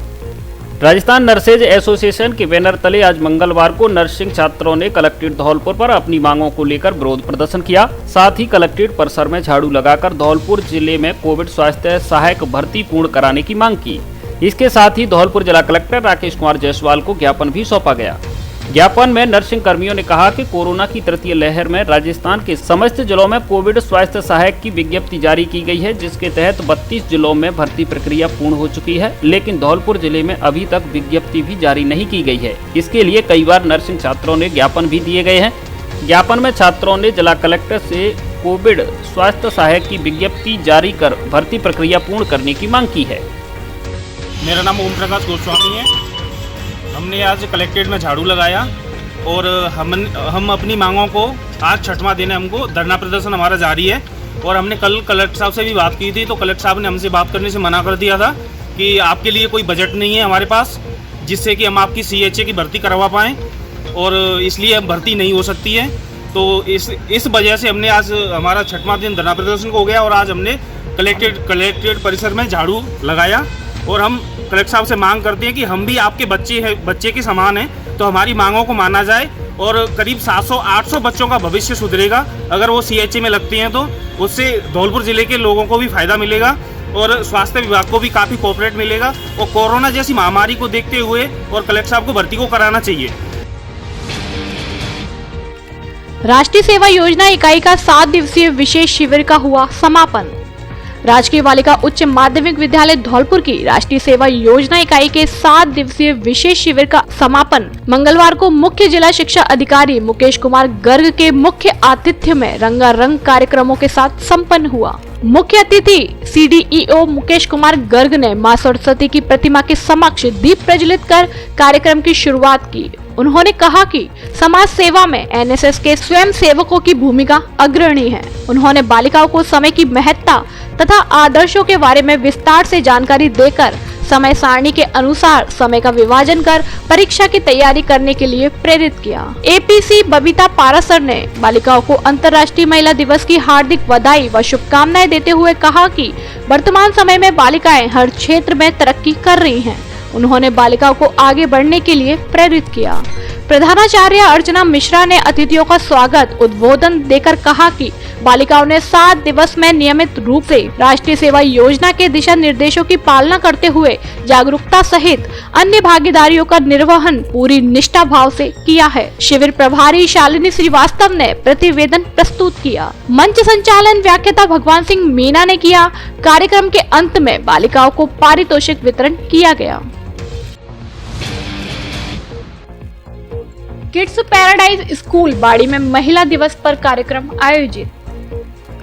Speaker 5: राजस्थान नर्सेज एसोसिएशन के बैनर तले आज मंगलवार को नर्सिंग छात्रों ने कलेक्ट्रेट धौलपुर पर अपनी मांगों को लेकर विरोध प्रदर्शन किया। साथ ही कलेक्ट्रेट परिसर में झाड़ू लगाकर धौलपुर जिले में कोविड स्वास्थ्य सहायक भर्ती पूर्ण कराने की मांग की। इसके साथ ही धौलपुर जिला कलेक्टर राकेश कुमार जायसवाल को ज्ञापन भी सौंपा गया। ज्ञापन में नर्सिंग कर्मियों ने कहा कि कोरोना की तृतीय लहर में राजस्थान के समस्त जिलों में कोविड स्वास्थ्य सहायक की विज्ञप्ति जारी की गई है, जिसके तहत 32 जिलों में भर्ती प्रक्रिया पूर्ण हो चुकी है, लेकिन धौलपुर जिले में अभी तक विज्ञप्ति भी जारी नहीं की गई है। इसके लिए कई बार नर्सिंग छात्रों ने ज्ञापन भी दिए गए हैं। ज्ञापन में छात्रों ने जिला कलेक्टर से कोविड स्वास्थ्य सहायक की विज्ञप्ति जारी कर भर्ती प्रक्रिया पूर्ण करने की मांग की है।
Speaker 11: मेरा नाम ओम प्रकाश गोस्वामी है। हमने आज कलेक्ट्रेट में झाड़ू लगाया और हम अपनी मांगों को आज छठवां दिन है, हमको धरना प्रदर्शन हमारा जारी है। और हमने कल कलेक्टर साहब से भी बात की थी, तो कलेक्टर साहब ने हमसे बात करने से मना कर दिया था कि आपके लिए कोई बजट नहीं है हमारे पास जिससे कि हम आपकी CHA की भर्ती करवा पाएँ, और इसलिए भर्ती नहीं हो सकती है। तो इस वजह से हमने आज हमारा छठवां दिन धरना प्रदर्शन हो गया और आज हमने कलेक्ट्रेट परिसर में झाड़ू लगाया। और हम कलेक्टर साहब से मांग करते हैं कि हम भी आपके बच्चे के समान हैं, तो हमारी मांगों को माना जाए और करीब 700-800 बच्चों का भविष्य सुधरेगा अगर वो CHA में लगते हैं। तो उससे धौलपुर ज़िले के लोगों को भी फ़ायदा मिलेगा और स्वास्थ्य विभाग को भी काफ़ी कोऑपरेट मिलेगा। और कोरोना जैसी महामारी को देखते हुए और कलेक्टर साहब को भर्ती को कराना चाहिए।
Speaker 2: राष्ट्रीय सेवा योजना इकाई का 7 दिवसीय विशेष शिविर का हुआ समापन। राजकीय बालिका उच्च माध्यमिक विद्यालय धौलपुर की राष्ट्रीय सेवा योजना इकाई के 7 दिवसीय विशेष शिविर का समापन मंगलवार को मुख्य जिला शिक्षा अधिकारी मुकेश कुमार गर्ग के मुख्य आतिथ्य में रंगारंग कार्यक्रमों के साथ संपन्न हुआ। मुख्य अतिथि CDEO मुकेश कुमार गर्ग ने मां सरस्वती की प्रतिमा के समक्ष दीप प्रज्वलित कर कार्यक्रम की शुरुआत की। उन्होंने कहा कि समाज सेवा में NSS के स्वयं सेवकों की भूमिका अग्रणी है। उन्होंने बालिकाओं को समय की महत्ता तथा आदर्शों के बारे में विस्तार से जानकारी देकर समय सारणी के अनुसार समय का विभाजन कर परीक्षा की तैयारी करने के लिए प्रेरित किया। APC बबीता पारासर ने बालिकाओं को अंतर्राष्ट्रीय महिला दिवस की हार्दिक बधाई व शुभकामनाएं देते हुए कहा कि वर्तमान समय में बालिकाएं हर क्षेत्र में तरक्की कर रही हैं। उन्होंने बालिकाओं को आगे बढ़ने के लिए प्रेरित किया। प्रधानाचार्य अर्चना मिश्रा ने अतिथियों का स्वागत उद्बोधन देकर कहा कि बालिकाओं ने 7 दिवस में नियमित रूप से राष्ट्रीय सेवा योजना के दिशा निर्देशों की पालना करते हुए जागरूकता सहित अन्य भागीदारियों का निर्वहन पूरी निष्ठा भाव से किया है। शिविर प्रभारी शालिनी श्रीवास्तव ने प्रतिवेदन प्रस्तुत किया। मंच संचालन व्याख्याता भगवान सिंह मीना ने किया। कार्यक्रम के अंत में बालिकाओं को पारितोषिक वितरण किया गया। किड्स पैराडाइज स्कूल बाड़ी में महिला दिवस पर कार्यक्रम आयोजित।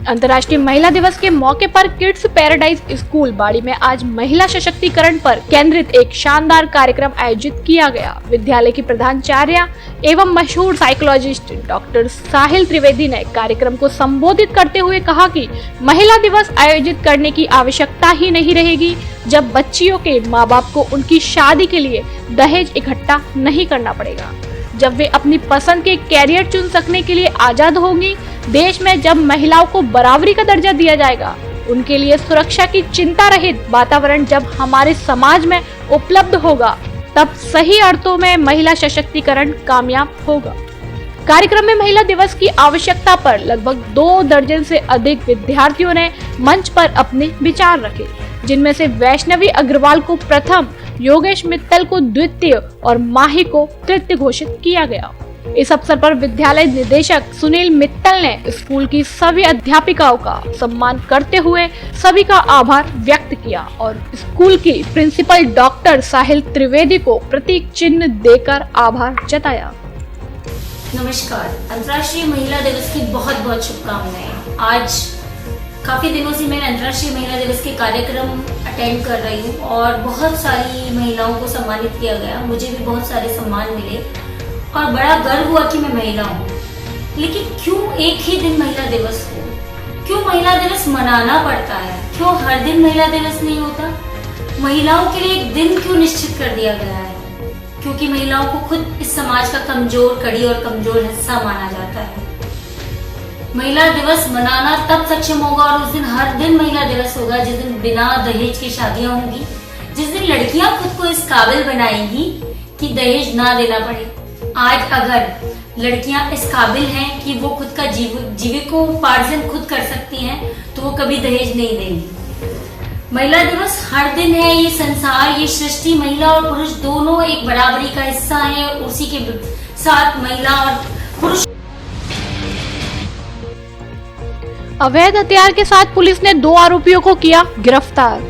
Speaker 2: अंतर्राष्ट्रीय महिला दिवस के मौके पर किड्स पैराडाइज स्कूल बाड़ी में आज महिला सशक्तिकरण पर केंद्रित एक शानदार कार्यक्रम आयोजित किया गया। विद्यालय की प्रधानाचार्य एवं मशहूर साइकोलॉजिस्ट डॉक्टर साहिल त्रिवेदी ने कार्यक्रम को संबोधित करते हुए कहा कि महिला दिवस आयोजित करने की आवश्यकता ही नहीं रहेगी जब बच्चियों के माँ बाप को उनकी शादी के लिए दहेज इकट्ठा नहीं करना पड़ेगा, जब वे अपनी पसंद के कैरियर चुन सकने के लिए आजाद होंगी, देश में जब महिलाओं को बराबरी का दर्जा दिया जाएगा, उनके लिए सुरक्षा की चिंता रहित वातावरण जब हमारे समाज में उपलब्ध होगा, तब सही अर्थों में महिला सशक्तिकरण कामयाब होगा। कार्यक्रम में महिला दिवस की आवश्यकता पर लगभग 2 दर्जन से अधिक विद्यार्थियों ने मंच पर अपने विचार रखे, जिनमें से वैष्णवी अग्रवाल को प्रथम, योगेश मित्तल को द्वितीय और माही को तृतीय घोषित किया गया। इस अवसर पर विद्यालय निदेशक सुनील मित्तल ने स्कूल की सभी अध्यापिकाओं का सम्मान करते हुए सभी का आभार व्यक्त किया और स्कूल की प्रिंसिपल डॉक्टर साहिल त्रिवेदी को प्रतीक चिन्ह देकर आभार जताया।
Speaker 12: नमस्कार, अंतर्राष्ट्रीय महिला दिवस की बहुत बहुत शुभकामनाएं। आज काफ़ी दिनों से मैं अंतर्राष्ट्रीय महिला दिवस के कार्यक्रम अटेंड कर रही हूँ और बहुत सारी महिलाओं को सम्मानित किया गया। मुझे भी बहुत सारे सम्मान मिले और बड़ा गर्व हुआ कि मैं महिला हूँ। लेकिन क्यों एक ही दिन महिला दिवस हो? क्यों महिला दिवस मनाना पड़ता है? क्यों हर दिन महिला दिवस नहीं होता? महिलाओं के लिए एक दिन क्यों निश्चित कर दिया गया है? क्योंकि महिलाओं को खुद इस समाज का कमजोर कड़ी और कमजोर हिस्सा माना जाता है। महिला दिवस मनाना तब सक्षम होगा और उस दिन हर दिन महिला दिवस होगा जिस दिन बिना दहेज की शादियां होंगी, जिस दिन लड़कियां खुद को इस काबिल बनाएंगी कि दहेज ना देना पड़े। आज अगर लड़कियां इस काबिल हैं कि वो खुद का जीविकोपार्जन खुद कर सकती हैं तो वो कभी दहेज नहीं देंगी। महिला दिवस हर दिन है। ये संसार, ये सृष्टि महिला और पुरुष दोनों एक बराबरी का हिस्सा है। उसी के साथ महिला और पुरुष।
Speaker 2: अवैध हथियार के साथ पुलिस ने 2 आरोपियों को किया गिरफ्तार।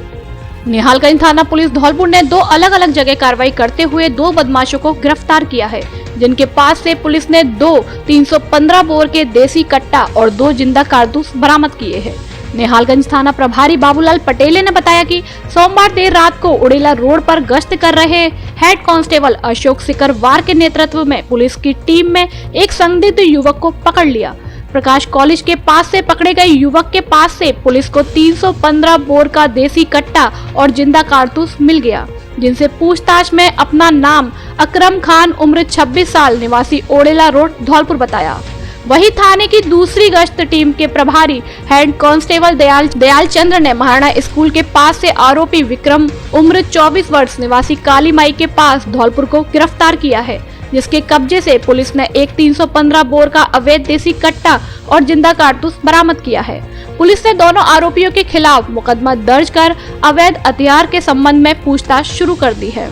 Speaker 2: निहालगंज थाना पुलिस धौलपुर ने 2 अलग अलग जगह कार्रवाई करते हुए 2 बदमाशों को गिरफ्तार किया है। जिनके पास से पुलिस ने 2 315 बोर के देसी कट्टा और 2 जिंदा कारतूस बरामद किए हैं। नेहालगंज थाना प्रभारी बाबूलाल पटेल ने बताया कि सोमवार देर रात को उड़ेला रोड पर गश्त कर रहे हेड कांस्टेबल अशोक सिकरवार के नेतृत्व में पुलिस की टीम में एक संदिग्ध युवक को पकड़ लिया। प्रकाश कॉलेज के पास से पकड़े गए युवक के पास से पुलिस को 315 बोर का देसी कट्टा और जिंदा कारतूस मिल गया, जिनसे पूछताछ में अपना नाम अकरम खान उम्र 26 साल निवासी ओड़ेला रोड धौलपुर बताया। वही थाने की दूसरी गश्त टीम के प्रभारी हेड कांस्टेबल दयाल चंद्र ने महाराणा स्कूल के पास से आरोपी विक्रम उम्र 24 वर्ष निवासी काली माई के पास धौलपुर को गिरफ्तार किया है, जिसके कब्जे से पुलिस ने एक 315 बोर का अवैध देसी कट्टा और जिंदा कारतूस बरामद किया है। पुलिस ने दोनों आरोपियों के खिलाफ मुकदमा दर्ज कर अवैध हथियार के संबंध में पूछताछ शुरू कर दी है।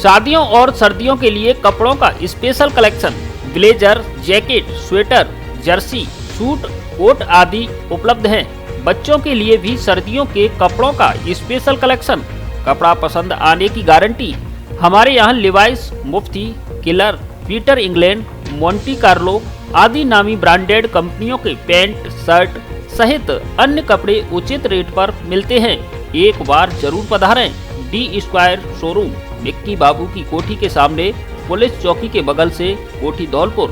Speaker 5: शादियों और सर्दियों के लिए कपड़ों का special collection, blazer, jacket, sweater, jersey, suit, coat आदि उपलब्ध हैं। बच्चों के लिए भी सर्दियों के कपड़ों का स्पेशल कलेक्शन, कपड़ा पसंद आने की गारंटी। हमारे यहाँ Levi's, Mufti, Killer, Peter England, Monte Carlo आदि नामी ब्रांडेड कंपनियों के पैंट, शर्ट सहित अन्य कपड़े उचित रेट पर मिलते हैं। एक बार जरूर पधारें। डी स्क्वायर शोरूम, मिक्की बाबू की कोठी के सामने, पुलिस चौकी के बगल से, कोठी धौलपुर।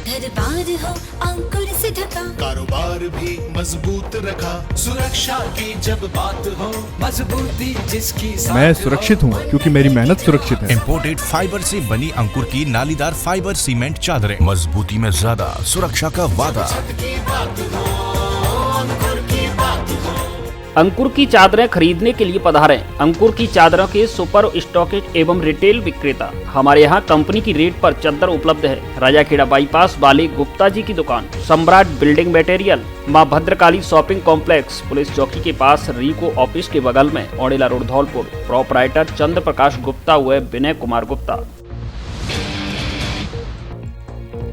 Speaker 8: दरबार हो अंकुर से ढका,
Speaker 13: कारोबार भी मजबूत रखा, सुरक्षा की जब बात हो, मजबूती जिसकी
Speaker 14: मैं सुरक्षित हूँ क्योंकि मेरी मेहनत सुरक्षित है।
Speaker 13: इम्पोर्टेड फाइबर से बनी अंकुर की नालीदार फाइबर सीमेंट चादरें, मजबूती में ज्यादा, सुरक्षा का वादा।
Speaker 5: अंकुर की चादरें खरीदने के लिए पधारें। अंकुर की चादरों के सुपर स्टॉकिस्ट एवं रिटेल विक्रेता। हमारे यहाँ कंपनी की रेट पर चादर उपलब्ध है। राजाखेड़ा बाईपास वाले गुप्ता जी की दुकान, सम्राट बिल्डिंग मटेरियल, माँ भद्रकाली शॉपिंग कॉम्प्लेक्स, पुलिस चौकी के पास, रीको ऑफिस के बगल में, ओड़ेला रोड धौलपुर। प्रोपराइटर चंद्र प्रकाश गुप्ता व विनय कुमार गुप्ता।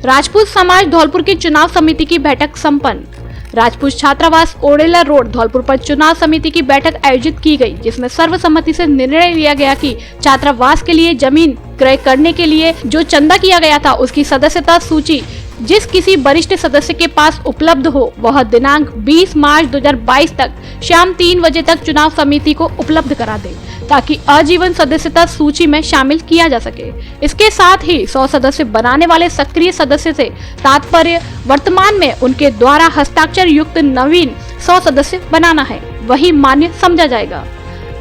Speaker 2: राजपूत समाज धौलपुर की चुनाव समिति की बैठक संपन्न। राजपूत छात्रावास ओड़ेला रोड धौलपुर पर चुनाव समिति की बैठक आयोजित की गई, जिसमें सर्वसम्मति से निर्णय लिया गया कि छात्रावास के लिए जमीन क्रय करने के लिए जो चंदा किया गया था उसकी सदस्यता सूची जिस किसी वरिष्ठ सदस्य के पास उपलब्ध हो वह दिनांक 20 मार्च 2022 तक शाम 3 बजे तक चुनाव समिति को उपलब्ध करा दे, ताकि आजीवन सदस्यता सूची में शामिल किया जा सके। इसके साथ ही 100 सदस्य बनाने वाले सक्रिय सदस्य से तात्पर्य वर्तमान में उनके द्वारा हस्ताक्षर युक्त नवीन 100 सदस्य बनाना है, वही मान्य समझा जाएगा।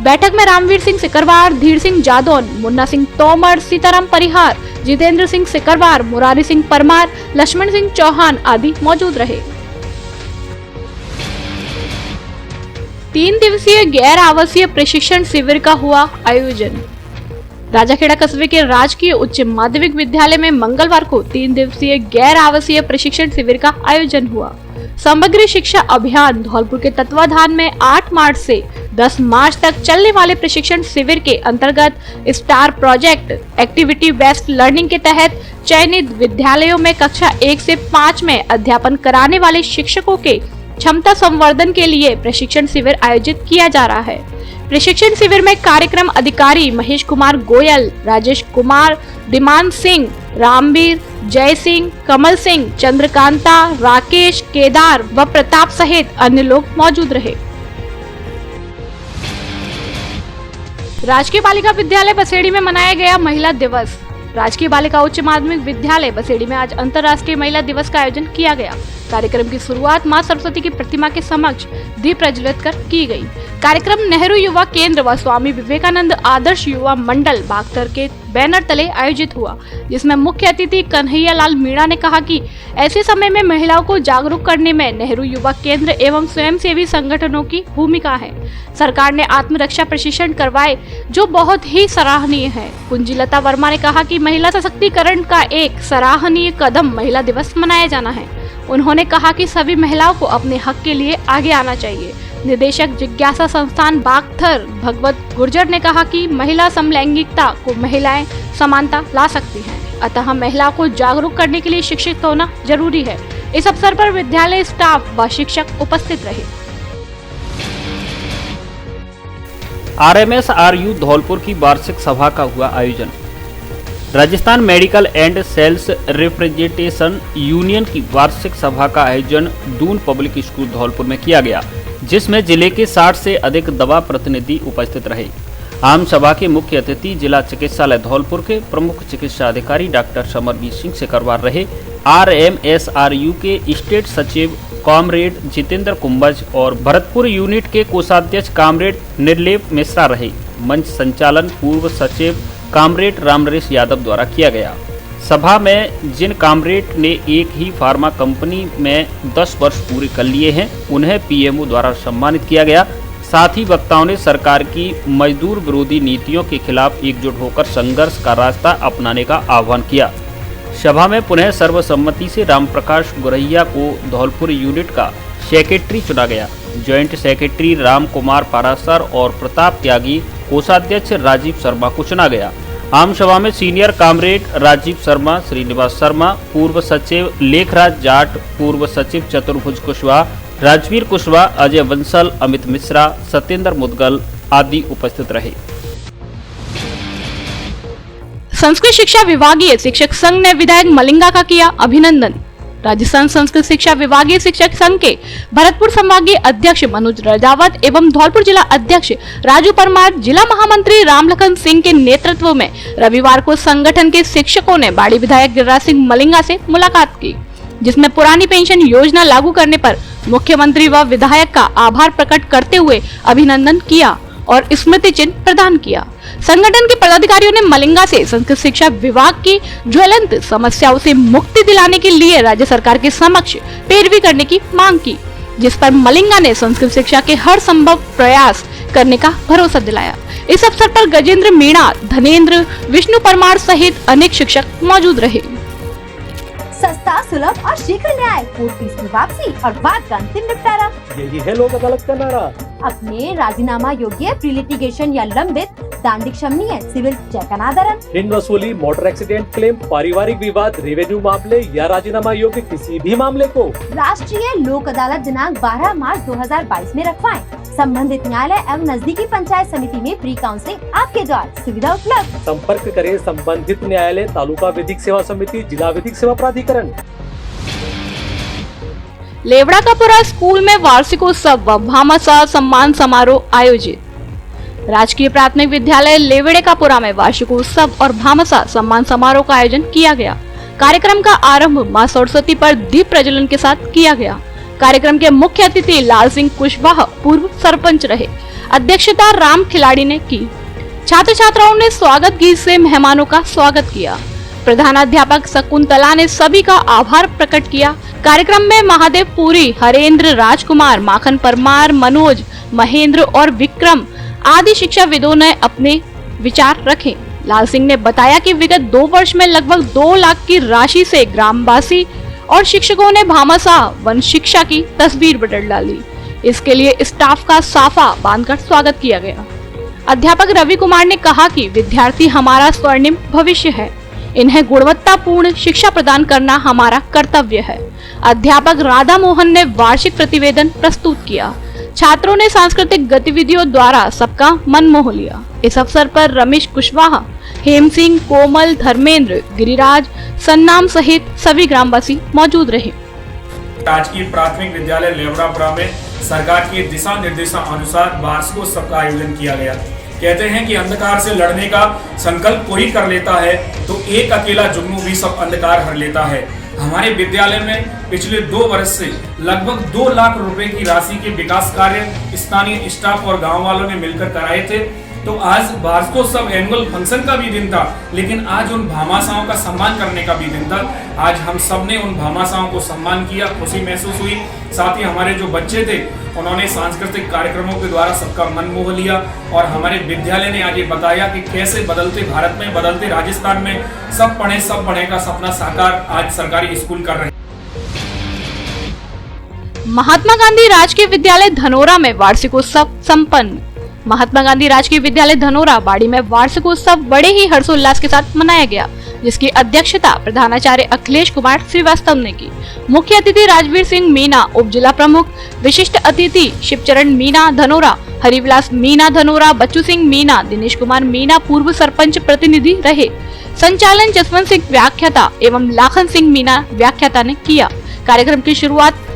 Speaker 2: बैठक में रामवीर सिंह सिकरवार, धीर सिंह जादौन, मुन्ना सिंह तोमर, सीताराम परिहार, जितेंद्र सिंह सिकरवार, मुरारी सिंह परमार, लक्ष्मण सिंह चौहान आदि मौजूद रहे। 3 दिवसीय गैर आवासीय प्रशिक्षण शिविर का हुआ आयोजन। राजाखेड़ा कस्बे के राजकीय उच्च माध्यमिक विद्यालय में मंगलवार को 3 दिवसीय गैर आवासीय प्रशिक्षण शिविर का आयोजन हुआ। समग्र शिक्षा अभियान धौलपुर के तत्वाधान में 8 मार्च से 10 मार्च तक चलने वाले प्रशिक्षण शिविर के अंतर्गत star project activity based learning के तहत चयनित विद्यालयों में कक्षा 1 से 5 में अध्यापन कराने वाले शिक्षकों के क्षमता संवर्धन के लिए प्रशिक्षण शिविर आयोजित किया जा रहा है। प्रशिक्षण शिविर में कार्यक्रम अधिकारी महेश कुमार गोयल, राजेश कुमार, दिमान सिंह, रामवीर, जय सिंह, कमल सिंह, चंद्रकांता, राकेश, केदार व प्रताप सहित अन्य लोग मौजूद रहे। राजकीय बालिका विद्यालय बसेड़ी में मनाया गया महिला दिवस। राजकीय बालिका उच्च माध्यमिक विद्यालय बसेड़ी में आज अंतर्राष्ट्रीय महिला दिवस का आयोजन किया गया। कार्यक्रम की शुरुआत मां सरस्वती की प्रतिमा के समक्ष दीप प्रज्वलित कर की गई। कार्यक्रम नेहरू युवा केंद्र व स्वामी विवेकानंद आदर्श युवा मंडल बागतर के बैनर तले आयोजित हुआ, जिसमें मुख्य अतिथि कन्हैया लाल मीणा ने कहा कि ऐसे समय में महिलाओं को जागरूक करने में नेहरू युवा केंद्र एवं स्वयंसेवी संगठनों की भूमिका है। सरकार ने आत्मरक्षा प्रशिक्षण करवाए जो बहुत ही सराहनीय है। कुंजीलता वर्मा ने कहा कि महिला सशक्तिकरण का एक सराहनीय कदम महिला दिवस मनाया जाना है। उन्होंने कहा कि सभी महिलाओं को अपने हक के लिए आगे आना चाहिए। निदेशक जिज्ञासा संस्थान बागथर भगवत गुर्जर ने कहा कि महिला समलैंगिकता को महिलाएं समानता ला सकती हैं, अतः महिलाओं को जागरूक करने के लिए शिक्षित होना जरूरी है। इस अवसर पर विद्यालय स्टाफ व शिक्षक उपस्थित रहे।
Speaker 5: RMSRU धौलपुर की वार्षिक सभा का हुआ आयोजन। Rajasthan medical and sales representation union की वार्षिक सभा का आयोजन दून पब्लिक स्कूल धौलपुर में किया गया, जिसमें जिले के 60 से अधिक दवा प्रतिनिधि उपस्थित रहे। आम सभा के मुख्य अतिथि जिला चिकित्सालय धौलपुर के प्रमुख चिकित्सा अधिकारी डॉक्टर समरवीर सिंह सिकरवार रहे। RMSRU के स्टेट सचिव कॉमरेड जितेंद्र कुंभज और भरतपुर यूनिट के कोषाध्यक्ष कॉमरेड निर्लेप मिश्रा रहे। मंच संचालन पूर्व सचिव कॉमरेड रामनरेश यादव द्वारा किया गया। सभा में जिन कॉमरेड ने एक ही फार्मा कंपनी में 10 वर्ष पूरे कर लिए हैं, उन्हें PMO द्वारा सम्मानित किया गया। साथ ही वक्ताओं ने सरकार की मजदूर विरोधी नीतियों के खिलाफ एकजुट होकर संघर्ष का रास्ता अपनाने का आह्वान किया। सभा में पुनः सर्वसम्मति से रामप्रकाश गुरैया को धौलपुर यूनिट का सेक्रेटरी चुना गया। ज्वाइंट सेक्रेटरी राम कुमार पारासर और प्रताप त्यागी, कोषाध्यक्ष राजीव शर्मा को चुना गया। आम सभा में सीनियर कॉमरेड राजीव शर्मा, श्रीनिवास शर्मा, पूर्व सचिव लेखराज जाट, पूर्व सचिव चतुर्भुज कुशवाहा, राजवीर कुशवाहा, अजय बंसल, अमित मिश्रा, सत्येंद्र मुदगल आदि उपस्थित रहे।
Speaker 2: संस्कृत शिक्षा विभागीय शिक्षक संघ ने विधायक मलिंगा का किया अभिनंदन। राजस्थान संस्कृत शिक्षा विभागीय शिक्षक संघ के भरतपुर संभागीय अध्यक्ष मनोज रजावत एवं धौलपुर जिला अध्यक्ष राजू परमार, जिला महामंत्री रामलखन सिंह के नेतृत्व में रविवार को संगठन के शिक्षकों ने बाड़ी विधायक गिरिराज सिंह मलिंगा से मुलाकात की, जिसमें पुरानी पेंशन योजना लागू करने पर मुख्यमंत्री व विधायक का आभार प्रकट करते हुए अभिनंदन किया और स्मृति चिन्ह प्रदान किया। संगठन के पदाधिकारियों ने मलिंगा से संस्कृत शिक्षा विभाग की ज्वलंत समस्याओं से मुक्ति दिलाने के लिए राज्य सरकार के समक्ष पैरवी करने की मांग की, जिस पर मलिंगा ने संस्कृत शिक्षा के हर संभव प्रयास करने का भरोसा दिलाया। इस अवसर पर गजेंद्र मीणा, धनेन्द्र, विष्णु परमार सहित अनेक शिक्षक मौजूद रहे।
Speaker 15: सस्ता, सुलभ और शीघ्र न्याय, कोर्ट फीस की वापसी और वाद का अंतिम निपटारा,
Speaker 16: यही है लोक अदालत का नारा।
Speaker 15: अपने राजीनामा योग्य प्री लिटिगेशन या लंबित दांडिक क्षमनीय सिविल जय अनादरण,
Speaker 16: ऋण वसूली, मोटर एक्सीडेंट क्लेम, पारिवारिक विवाद, रेवेन्यू मामले या राजीनामा योग्य किसी भी मामले को
Speaker 15: राष्ट्रीय लोक अदालत दिनांक 12 मार्च 2022 में रखवाएं। संबंधित न्यायालय एवं नजदीकी पंचायत समिति में प्री काउंसलिंग आपके द्वार, सुविधा उपलब्ध।
Speaker 16: संपर्क करें संबंधित न्यायालय, तालुका विधिक सेवा समिति, जिला विधिक सेवा प्राधिकरण।
Speaker 2: लेवड़ा का पुरा स्कूल में वार्षिकोत्सव व भामाशाह सम्मान समारोह आयोजित। राजकीय प्राथमिक विद्यालय लेवड़े का पुरा में वार्षिकोत्सव और भामाशाह सम्मान समारोह का आयोजन किया गया। कार्यक्रम का आरंभ मां सरस्वती पर दीप प्रज्वलन के साथ किया गया। कार्यक्रम के मुख्य अतिथि लाल सिंह कुशवाहा पूर्व सरपंच रहे। अध्यक्षता राम खिलाड़ी ने की। छात्र छात्राओं ने स्वागत गीत से मेहमानों का स्वागत किया। प्रधानाध्यापक शकुंतला ने सभी का आभार प्रकट किया। कार्यक्रम में महादेव पुरी, हरेंद्र, राजकुमार, माखन परमार, मनोज, महेंद्र और विक्रम आदि शिक्षाविदों ने अपने विचार रखे। लाल सिंह ने बताया कि विगत 2 वर्ष में लगभग 2 लाख की राशि से ग्रामवासी और शिक्षकों ने भामाशाह वन शिक्षा की तस्वीर बदल डाली। इसके लिए स्टाफ का साफा बांधकर स्वागत किया गया। अध्यापक रवि कुमार ने कहा कि विद्यार्थी हमारा स्वर्णिम भविष्य है, इन्हें गुणवत्तापूर्ण शिक्षा प्रदान करना हमारा कर्तव्य है। अध्यापक राधा मोहन ने वार्षिक प्रतिवेदन प्रस्तुत किया। छात्रों ने सांस्कृतिक गतिविधियों द्वारा सबका मन मोह लिया। इस अवसर पर रमेश कुशवाहा, हेम सिंह, कोमल, धर्मेंद्र, गिरिराज, सन्नाम सहित सभी ग्रामवासी मौजूद रहे।
Speaker 17: राजकीय प्राथमिक विद्यालय लेवड़ापुरा में सरकार के दिशा निर्देशानुसार वार्षिकोत्सव का आयोजन किया गया। कहते हैं कि अंधकार से लड़ने का संकल्प कोई कर लेता है तो एक अकेला जुगनू भी सब अंधकार हर लेता है। हमारे विद्यालय में पिछले 2 वर्ष से लगभग 2 लाख रुपए की राशि के विकास कार्य स्थानीय स्टाफ और गांव वालों ने मिलकर कराए थे। तो आज वार्षिकोत्सव एनुअल फंक्शन का भी दिन था, लेकिन आज उन भामाशाहों का सम्मान करने का भी दिन था। आज हम सब ने उन भामाशाहों को सम्मान किया, खुशी महसूस हुई। साथ ही हमारे जो बच्चे थे उन्होंने सांस्कृतिक कार्यक्रमों के द्वारा सबका मन मोह लिया और हमारे विद्यालय ने आज ये बताया कि कैसे बदलते भारत में, बदलते राजस्थान में सब पढ़े का सपना साकार आज सरकारी स्कूल कर रहे हैं।
Speaker 2: महात्मा गांधी राजकीय विद्यालय धनोरा में वार्षिकोत्सव संपन्न। महात्मा गांधी राजकीय विद्यालय धनोरा बाड़ी में वार्षिकोत्सव बड़े ही हर्षोल्लास के साथ मनाया गया, जिसकी अध्यक्षता प्रधानाचार्य अखिलेश कुमार श्रीवास्तव ने की। मुख्य अतिथि राजवीर सिंह मीना, उप जिला प्रमुख, विशिष्ट अतिथि शिवचरण मीना धनोरा, हरिविलास मीना धनोरा, बच्चू सिंह मीना, दिनेश कुमार मीना पूर्व सरपंच प्रतिनिधि रहे। संचालन जसवंत सिंह व्याख्याता एवं लाखन सिंह मीना व्याख्याता ने किया। कार्यक्रम की शुरुआत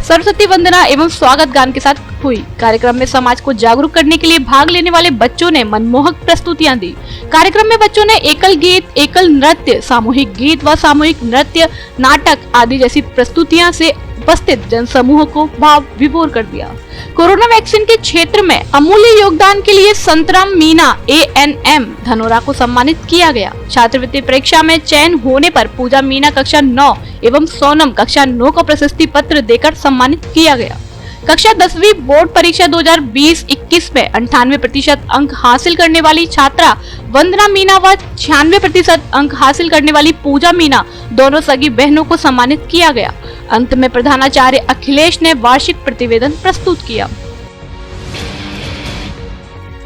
Speaker 2: सरस्वती वंदना एवं स्वागत गान के साथ हुई। कार्यक्रम में समाज को जागरूक करने के लिए भाग लेने वाले बच्चों ने मनमोहक प्रस्तुतियां दी। कार्यक्रम में बच्चों ने एकल गीत, एकल नृत्य, सामूहिक गीत व सामूहिक नृत्य, नाटक आदि जैसी प्रस्तुतियां से उपस्थित जनसमूह को भाव विभोर कर दिया। कोरोना वैक्सीन के क्षेत्र में अमूल्य योगदान के लिए संतराम मीना ANM धनोरा को सम्मानित किया गया। छात्रवृत्ति परीक्षा में चयन होने पर पूजा मीना कक्षा 9 एवं सोनम कक्षा 9 को प्रशस्ति पत्र देकर सम्मानित किया गया। कक्षा 10वीं बोर्ड परीक्षा 2020-21 में 98% अंक हासिल करने वाली छात्रा वंदना मीना व 96% अंक हासिल करने वाली पूजा मीना दोनों सगी बहनों को सम्मानित किया गया। अंत में प्रधानाचार्य अखिलेश ने वार्षिक प्रतिवेदन प्रस्तुत किया।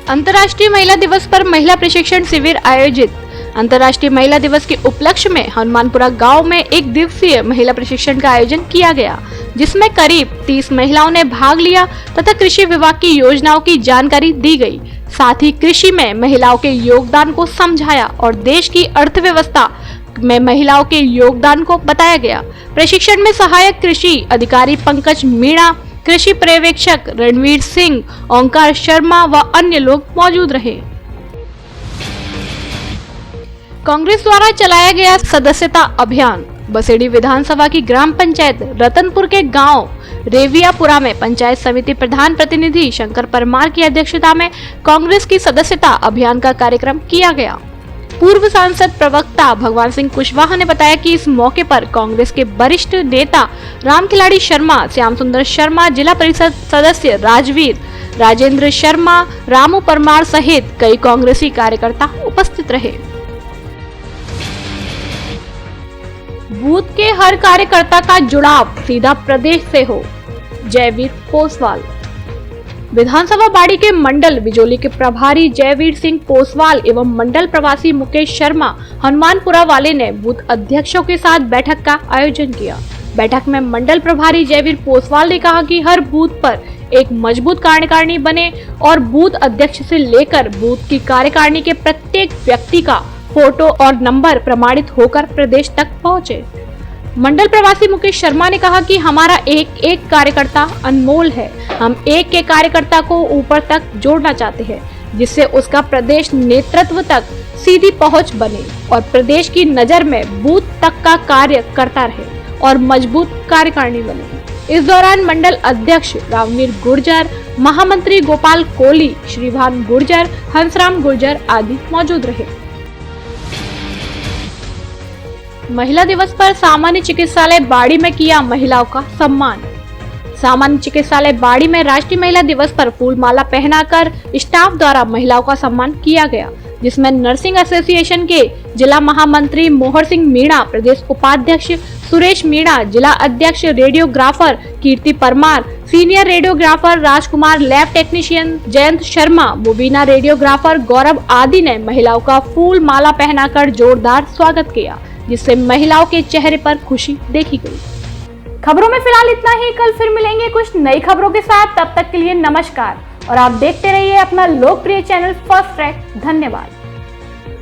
Speaker 2: अंतर्राष्ट्रीय महिला दिवस पर महिला प्रशिक्षण शिविर आयोजित। अंतर्राष्ट्रीय महिला दिवस के उपलक्ष्य में हनुमानपुरा गांव में 1 दिवसीय महिला प्रशिक्षण का आयोजन किया गया, जिसमें करीब 30 महिलाओं ने भाग लिया तथा कृषि विभाग की योजनाओं की जानकारी दी गई। साथ ही कृषि में महिलाओं के योगदान को समझाया और देश की अर्थव्यवस्था में महिलाओं के योगदान को बताया गया। प्रशिक्षण में सहायक कृषि अधिकारी पंकज मीणा, कृषि पर्यवेक्षक रणवीर सिंह, ओंकार शर्मा व अन्य लोग मौजूद रहे। कांग्रेस द्वारा चलाया गया सदस्यता अभियान। बसेड़ी विधानसभा की ग्राम पंचायत रतनपुर के गांव रेवियापुरा में पंचायत समिति प्रधान प्रतिनिधि शंकर परमार की अध्यक्षता में कांग्रेस की सदस्यता अभियान का कार्यक्रम किया गया। पूर्व सांसद प्रवक्ता भगवान सिंह कुशवाहा ने बताया कि इस मौके पर कांग्रेस के वरिष्ठ नेता रामखिलाड़ी शर्मा, श्याम सुंदर शर्मा, जिला परिषद सदस्य राजवीर, राजेंद्र शर्मा, रामू परमार सहित कई कांग्रेसी कार्यकर्ता उपस्थित रहे। बूथ के हर कार्यकर्ता का जुड़ाव सीधा प्रदेश से हो, जयवीर पोसवाल। विधानसभा बाड़ी के मंडल बिजोली के प्रभारी जयवीर सिंह पोसवाल एवं मंडल प्रवासी मुकेश शर्मा हनुमानपुरा वाले ने बूथ अध्यक्षों के साथ बैठक का आयोजन किया। बैठक में मंडल प्रभारी जयवीर पोसवाल ने कहा कि हर बूथ पर एक मजबूत कार्यकारिणी बने और बूथ अध्यक्ष से लेकर बूथ की कार्यकारिणी के प्रत्येक व्यक्ति का फोटो और नंबर प्रमाणित होकर प्रदेश तक पहुंचे। मंडल प्रवासी मुकेश शर्मा ने कहा कि हमारा एक एक कार्यकर्ता अनमोल है। हम एक एक कार्यकर्ता को ऊपर तक जोड़ना चाहते हैं, जिससे उसका प्रदेश नेतृत्व तक सीधी पहुंच बने और प्रदेश की नजर में बूथ तक का कार्य करता रहे और मजबूत कार्यकारिणी बने। इस दौरान मंडल अध्यक्ष रामवीर गुर्जर, महामंत्री गोपाल कोहली, श्रीभान गुर्जर, हंसराम गुर्जर आदि मौजूद रहे। महिला दिवस पर सामान्य चिकित्सालय बाड़ी में किया महिलाओं का सम्मान। सामान्य चिकित्सालय बाड़ी में राष्ट्रीय महिला दिवस पर फूल माला पहनाकर स्टाफ द्वारा महिलाओं का सम्मान किया गया, जिसमें नर्सिंग एसोसिएशन के जिला महामंत्री मोहर सिंह मीणा, प्रदेश उपाध्यक्ष सुरेश मीणा, जिला अध्यक्ष radiographer Kirti Parmar, senior radiographer Rajkumar, lab technician Jayant Sharma, Mubina radiographer Gaurav आदि ने महिलाओं का फूल माला पहनाकर जोरदार स्वागत किया, जिससे महिलाओं के चेहरे पर खुशी देखी गई। खबरों में फिलहाल इतना ही। कल फिर मिलेंगे कुछ नई खबरों के साथ। तब तक के लिए नमस्कार और आप देखते रहिए अपना लोकप्रिय चैनल फर्स्ट ट्रैक। धन्यवाद।